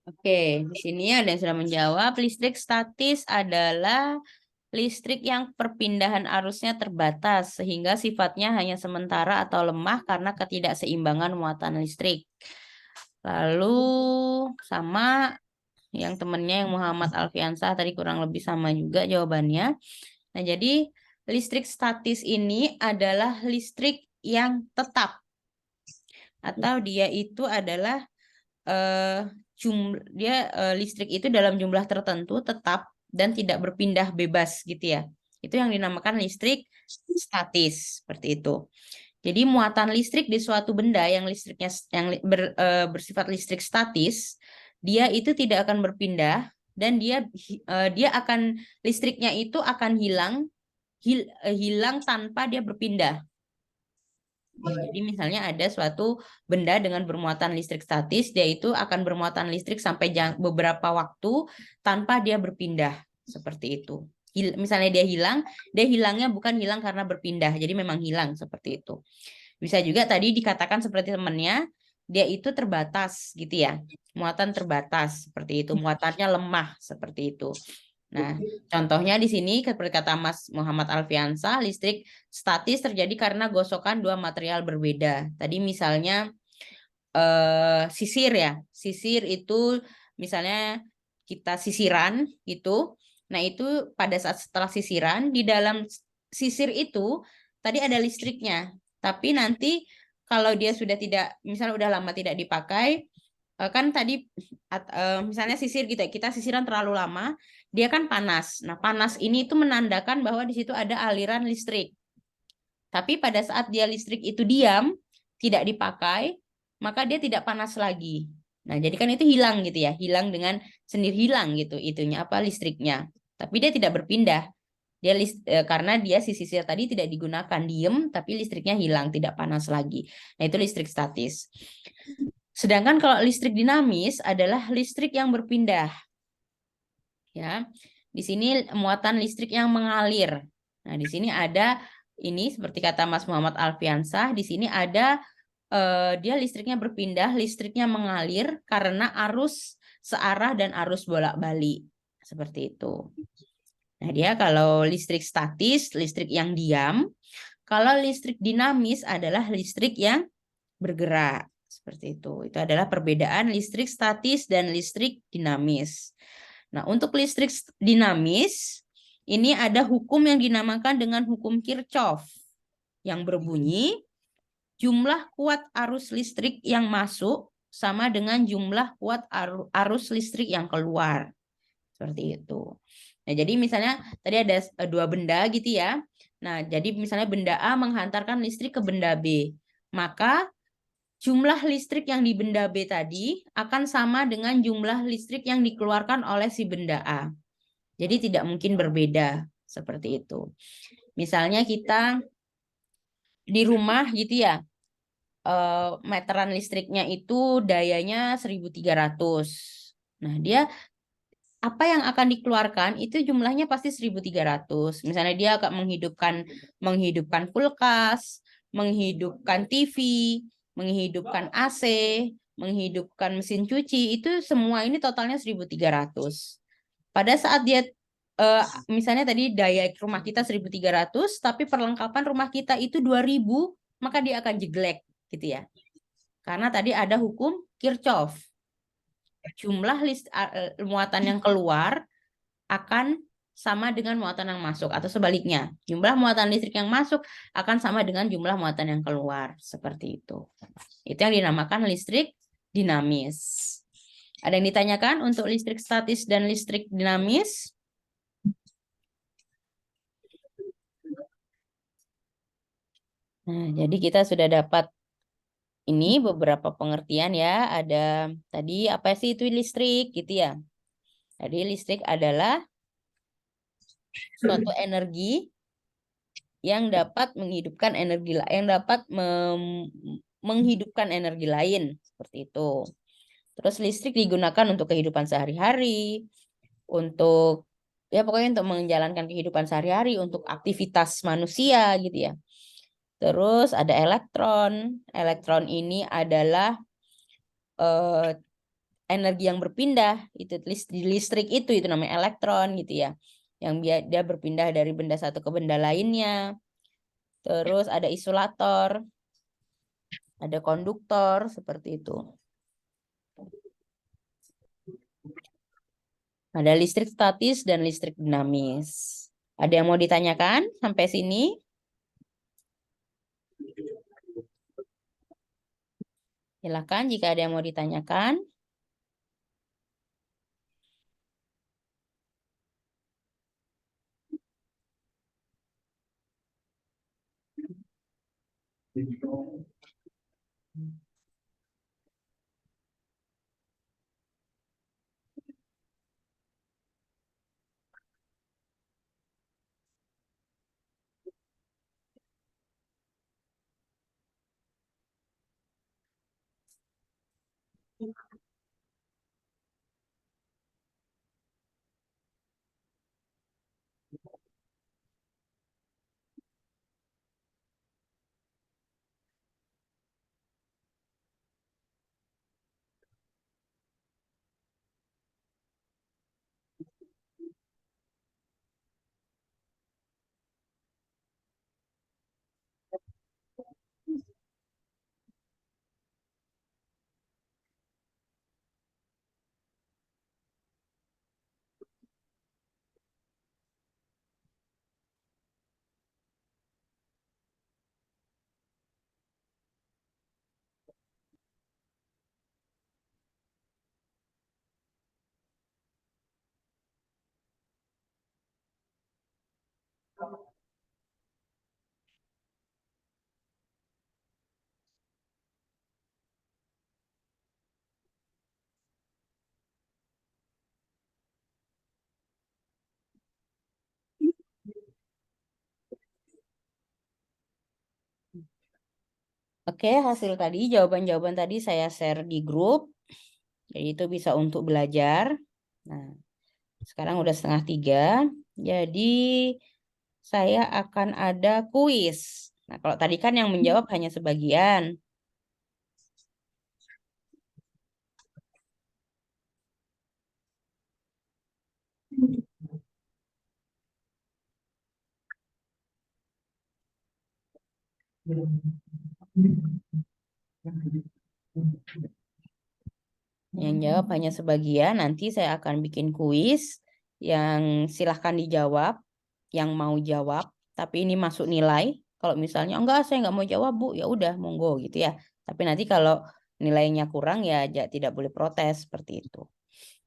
Oke, di sini ada yang sudah menjawab. Listrik statis adalah listrik yang perpindahan arusnya terbatas, sehingga sifatnya hanya sementara atau lemah karena ketidakseimbangan muatan listrik. Lalu sama yang temennya yang Muhammad Alfiansah tadi kurang lebih sama juga jawabannya. Nah, jadi listrik statis ini adalah listrik yang tetap, atau dia itu adalah listrik itu dalam jumlah tertentu tetap dan tidak berpindah bebas gitu ya. Itu yang dinamakan listrik statis seperti itu. Jadi muatan listrik di suatu benda yang listriknya bersifat listrik statis, dia itu tidak akan berpindah dan dia akan listriknya itu akan hilang tanpa dia berpindah. Jadi misalnya ada suatu benda dengan bermuatan listrik statis, dia itu akan bermuatan listrik sampai beberapa waktu tanpa dia berpindah. Seperti itu. Misalnya dia hilangnya bukan hilang karena berpindah, jadi memang hilang seperti itu. Bisa juga tadi dikatakan seperti temannya, dia itu terbatas gitu ya. Muatan terbatas seperti itu, muatannya lemah seperti itu. Nah, contohnya di sini seperti kata Mas Muhammad Alfiansah, listrik statis terjadi karena gosokan dua material berbeda. Tadi misalnya sisir ya. Sisir itu misalnya kita sisiran gitu. Nah, itu pada saat setelah sisiran di dalam sisir itu tadi ada listriknya. Tapi nanti kalau dia sudah tidak, misalnya udah lama tidak dipakai, kan tadi misalnya sisir gitu ya, kita sisiran terlalu lama, dia kan panas. Nah, panas ini itu menandakan bahwa di situ ada aliran listrik. Tapi pada saat dia listrik itu diam, tidak dipakai, maka dia tidak panas lagi. Nah, jadi kan itu hilang gitu ya, hilang dengan sendiri hilang gitu itunya apa listriknya. Tapi dia tidak berpindah. Karena dia si sisir tadi tidak digunakan, diem tapi listriknya hilang, tidak panas lagi. Nah, itu listrik statis. Sedangkan kalau listrik dinamis adalah listrik yang berpindah. Ya. Di sini muatan listrik yang mengalir. Nah, di sini ada ini seperti kata Mas Muhammad Alfiansah, di sini ada dia listriknya berpindah, listriknya mengalir karena arus searah dan arus bolak-balik. Seperti itu. Nah, dia kalau listrik statis, listrik yang diam. Kalau listrik dinamis adalah listrik yang bergerak. Seperti itu. Itu adalah perbedaan listrik statis dan listrik dinamis. Nah, untuk listrik dinamis, ini ada hukum yang dinamakan dengan hukum Kirchhoff yang berbunyi jumlah kuat arus listrik yang masuk sama dengan jumlah kuat arus listrik yang keluar. Seperti itu. Nah, jadi misalnya tadi ada dua benda gitu ya. Nah, jadi misalnya benda A menghantarkan listrik ke benda B. Maka jumlah listrik yang di benda B tadi akan sama dengan jumlah listrik yang dikeluarkan oleh si benda A. Jadi tidak mungkin berbeda seperti itu. Misalnya kita di rumah gitu ya, meteran listriknya itu dayanya 1.300. Nah, dia apa yang akan dikeluarkan itu jumlahnya pasti 1.300. Misalnya dia akan menghidupkan kulkas, menghidupkan TV, menghidupkan AC, menghidupkan mesin cuci, itu semua ini totalnya 1.300. Pada saat dia misalnya tadi daya rumah kita 1.300, tapi perlengkapan rumah kita itu 2.000, maka dia akan jeglek gitu ya. Karena tadi ada hukum Kirchhoff. Jumlah muatan yang keluar akan sama dengan muatan yang masuk atau sebaliknya. Jumlah muatan listrik yang masuk akan sama dengan jumlah muatan yang keluar. Seperti itu. Itu yang dinamakan listrik dinamis. Ada yang ditanyakan untuk listrik statis dan listrik dinamis? Nah, jadi kita sudah dapat ini beberapa pengertian ya. Ada tadi apa sih itu listrik gitu ya. Jadi listrik adalah suatu energi yang dapat menghidupkan menghidupkan energi lain seperti itu. Terus listrik digunakan untuk kehidupan sehari-hari, untuk ya pokoknya untuk menjalankan kehidupan sehari-hari, untuk aktivitas manusia gitu ya. Terus ada elektron. Elektron ini adalah energi yang berpindah. Itu di listrik itu namanya elektron gitu ya. Yang dia berpindah dari benda satu ke benda lainnya. Terus ada isolator, ada konduktor seperti itu. Ada listrik statis dan listrik dinamis. Ada yang mau ditanyakan sampai sini? Silakan jika ada yang mau ditanyakan. Oke, hasil tadi, jawaban-jawaban tadi saya share di grup. Jadi itu bisa untuk belajar. Nah, sekarang udah 2:30. Jadi saya akan ada kuis. Nah, kalau tadi kan yang menjawab hanya sebagian. Yang jawab hanya sebagian. Nanti saya akan bikin kuis yang silahkan dijawab. Yang mau jawab, tapi ini masuk nilai. Kalau misalnya enggak, saya nggak mau jawab, Bu, ya udah monggo gitu ya. Tapi nanti kalau nilainya kurang ya tidak boleh protes seperti itu.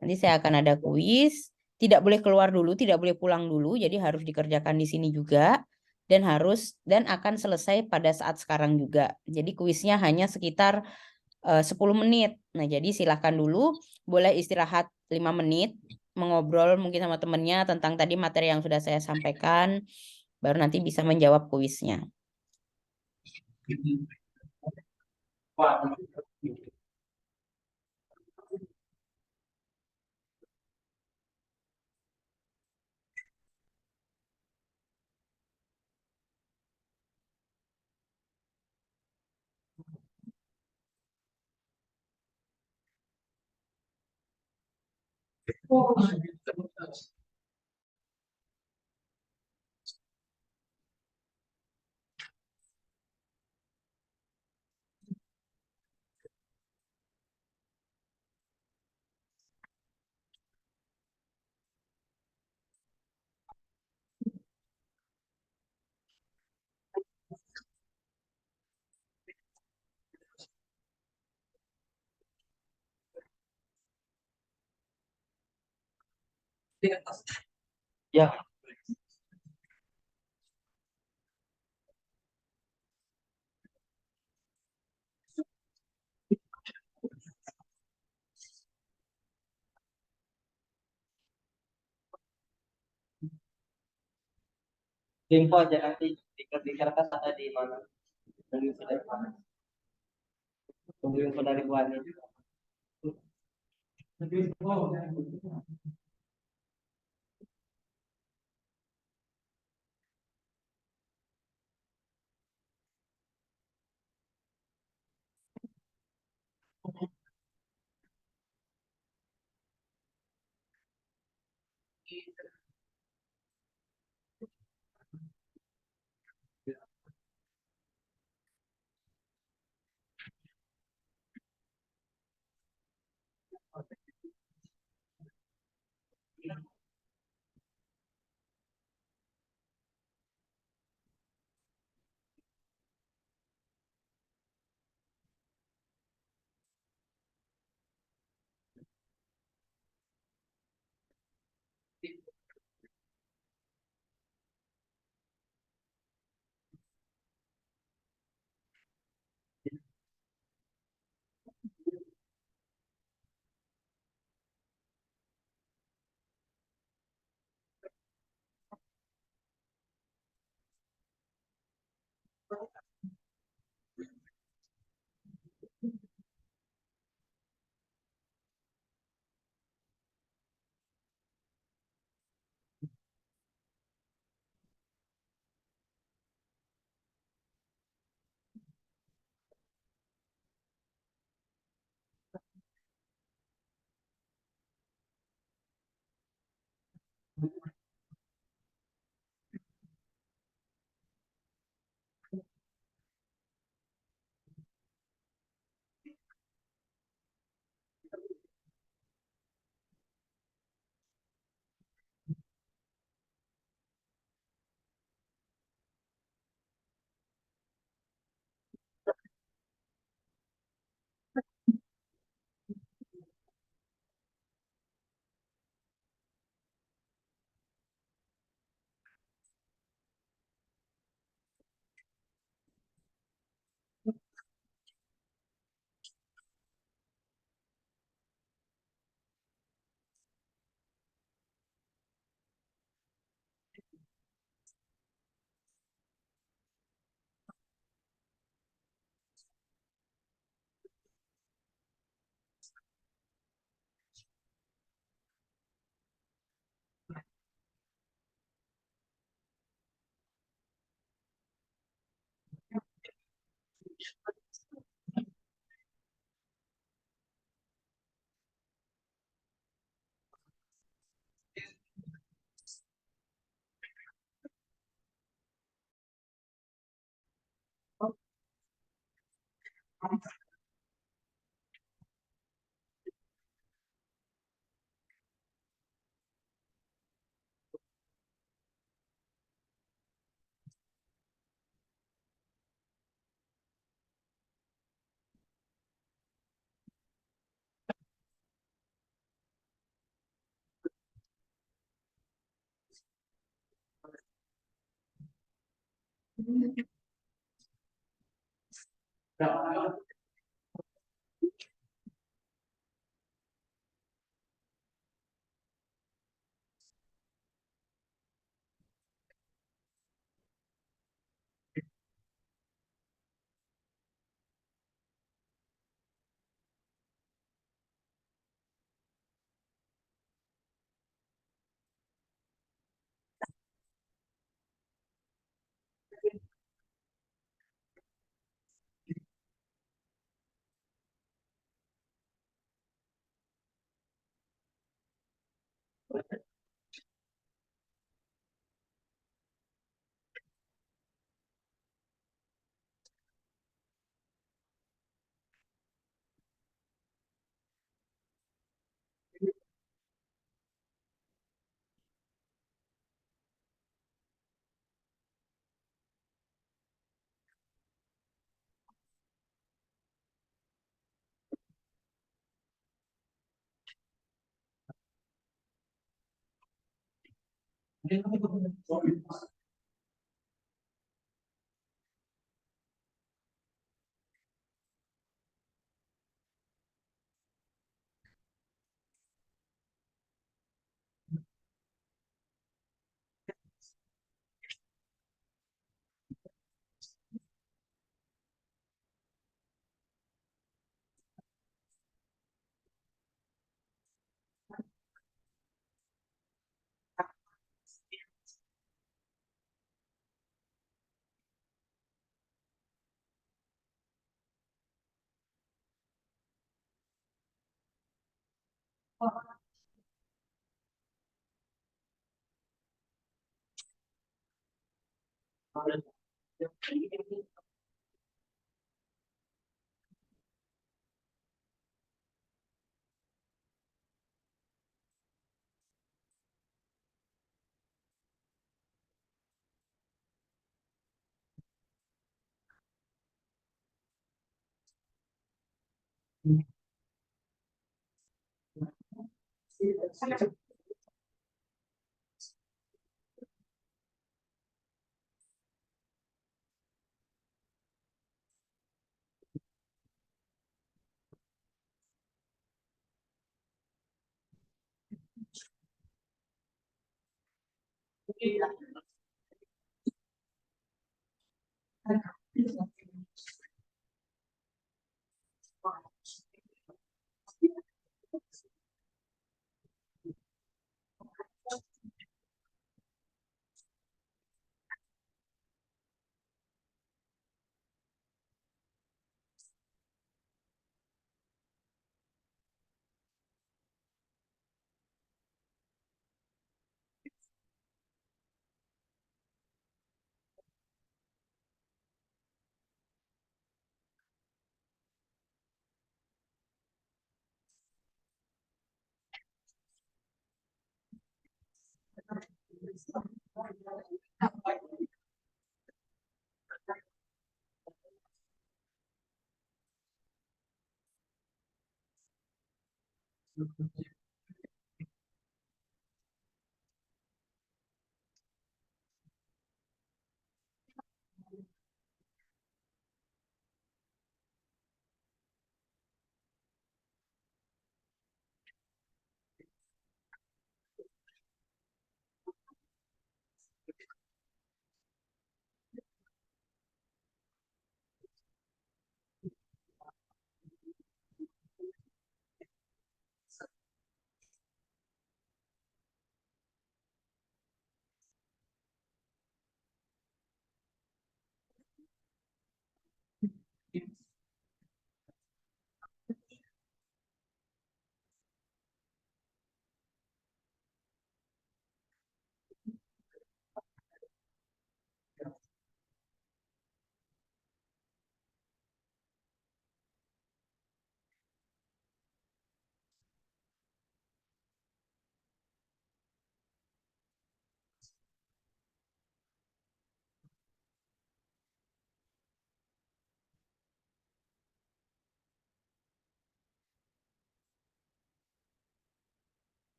Nanti saya akan ada kuis. Tidak boleh keluar dulu, tidak boleh pulang dulu. Jadi harus dikerjakan di sini juga dan akan selesai pada saat sekarang juga. Jadi kuisnya hanya sekitar 10 menit. Nah, jadi silahkan dulu, boleh istirahat 5 menit, mengobrol mungkin sama temennya tentang tadi materi yang sudah saya sampaikan, baru nanti bisa menjawab kuisnya. Ya, info aja nanti di kertas ada di mana. Tunggu info dari mana? Tunggu info dari Bu Ani.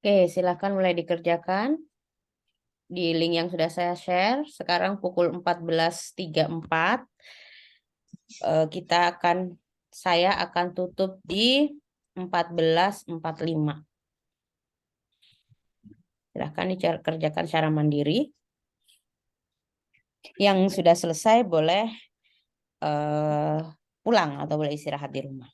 Oke, silakan mulai dikerjakan di link yang sudah saya share. Sekarang pukul 14.34. Kita akan saya akan tutup di 14.45. Silahkan dikerjakan secara mandiri. Yang sudah selesai boleh pulang atau boleh istirahat di rumah.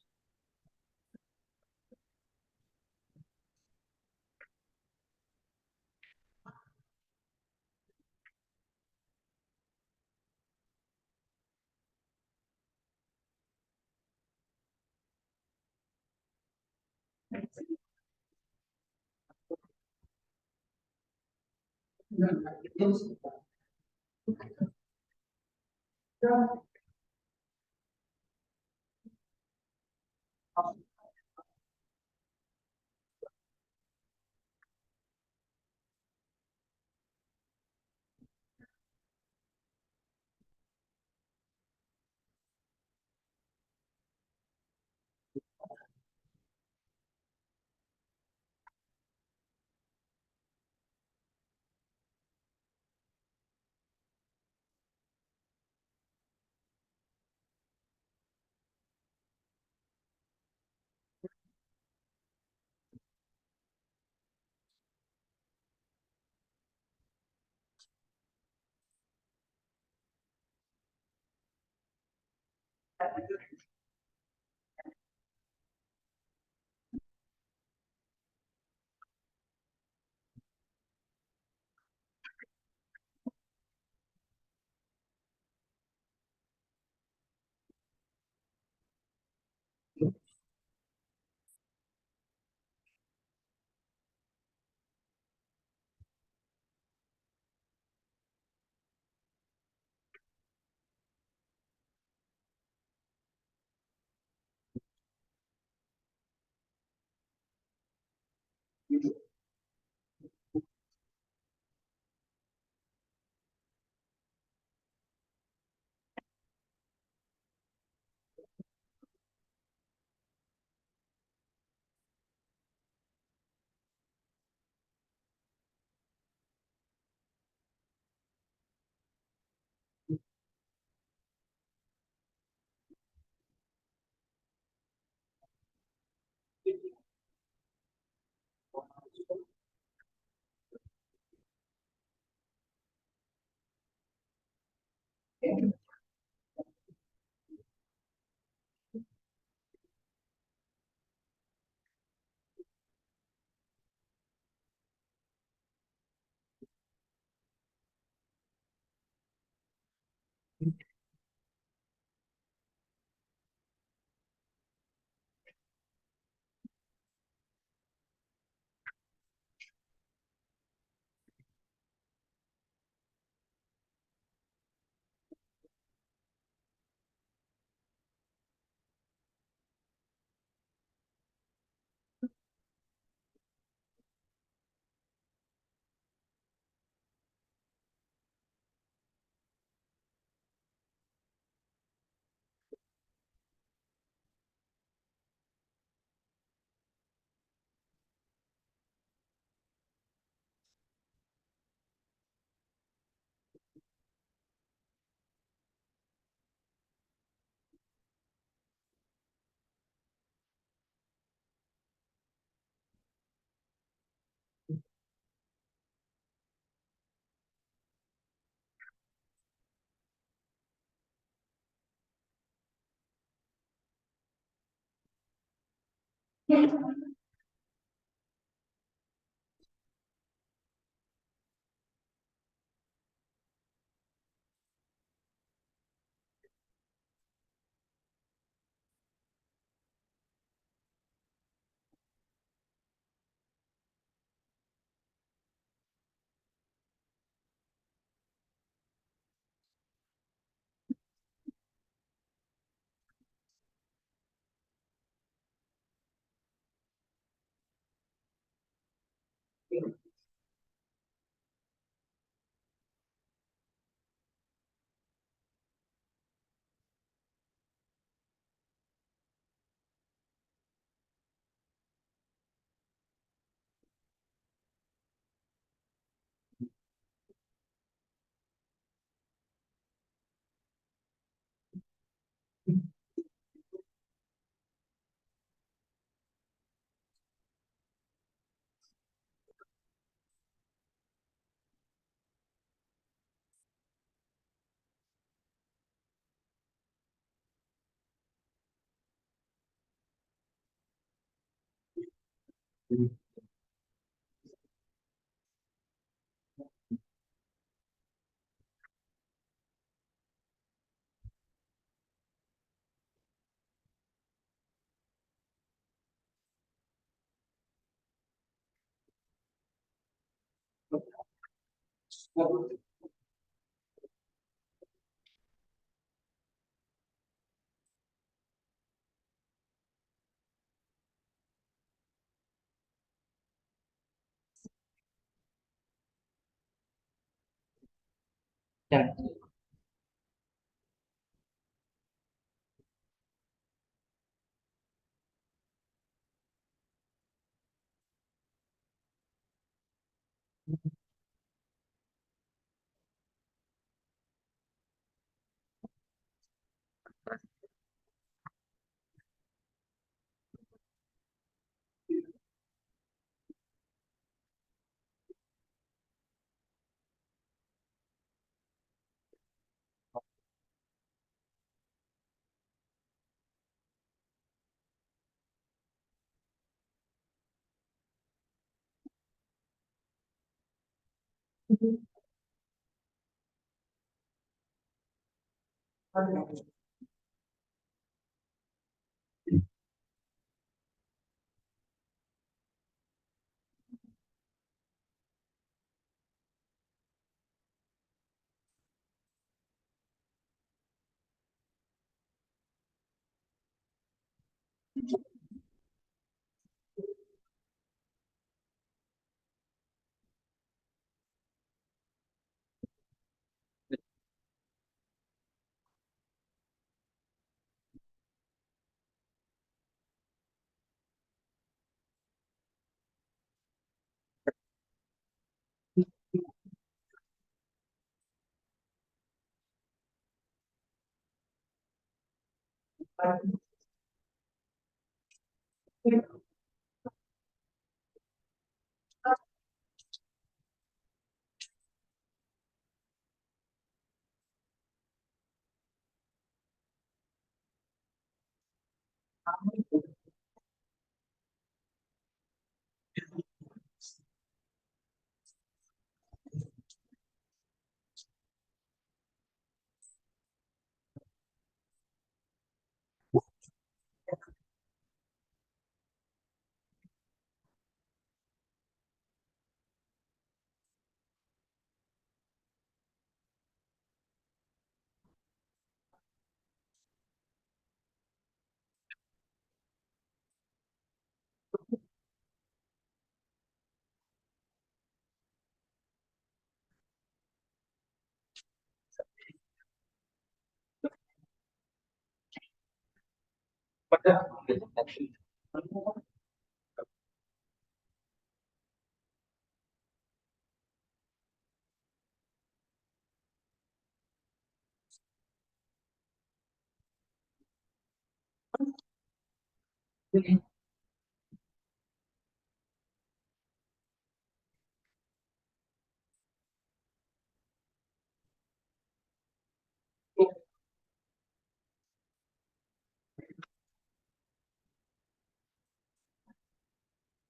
Ya.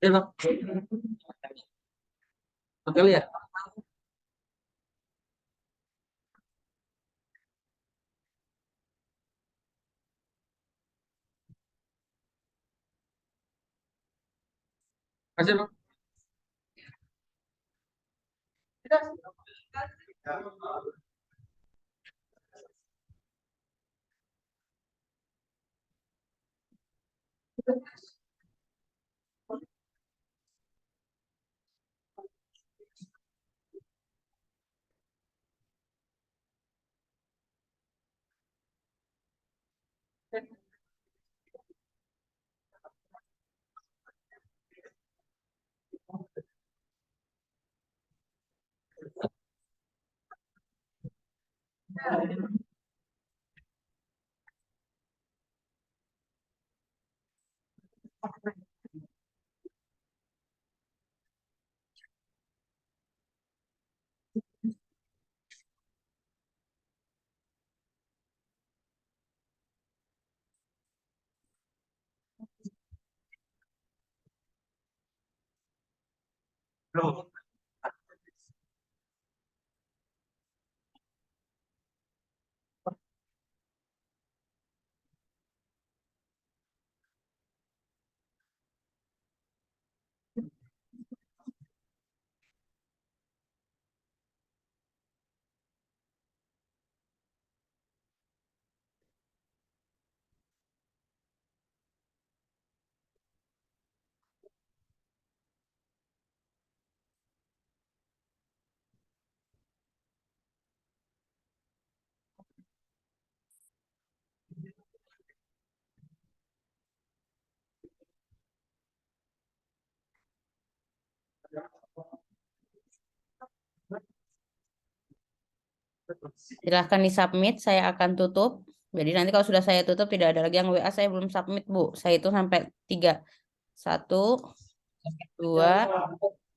Ya, Bang. Oke, ya. Kasih, Bang. Loh. Silahkan di-submit, saya akan tutup. Jadi nanti kalau sudah saya tutup, tidak ada lagi yang WA, saya belum submit, Bu. Saya itu sampai 3. 1, 2,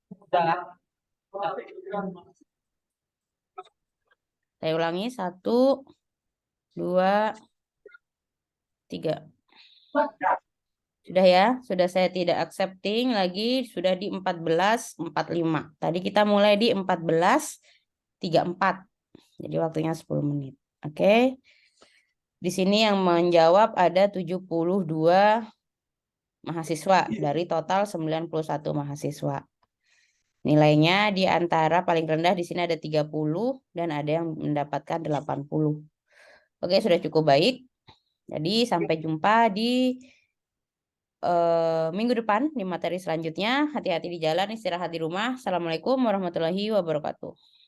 Udah. saya ulangi. 1, 2, 3. Sudah ya, sudah saya tidak accepting lagi, sudah di 14.45. Tadi kita mulai di 14.34. Jadi waktunya 10 menit. Oke. Di sini yang menjawab ada 72 mahasiswa dari total 91 mahasiswa. Nilainya di antara paling rendah di sini ada 30 dan ada yang mendapatkan 80. Oke, sudah cukup baik. Jadi sampai jumpa di minggu depan di materi selanjutnya. Hati-hati di jalan, istirahat di rumah. Assalamualaikum warahmatullahi wabarakatuh.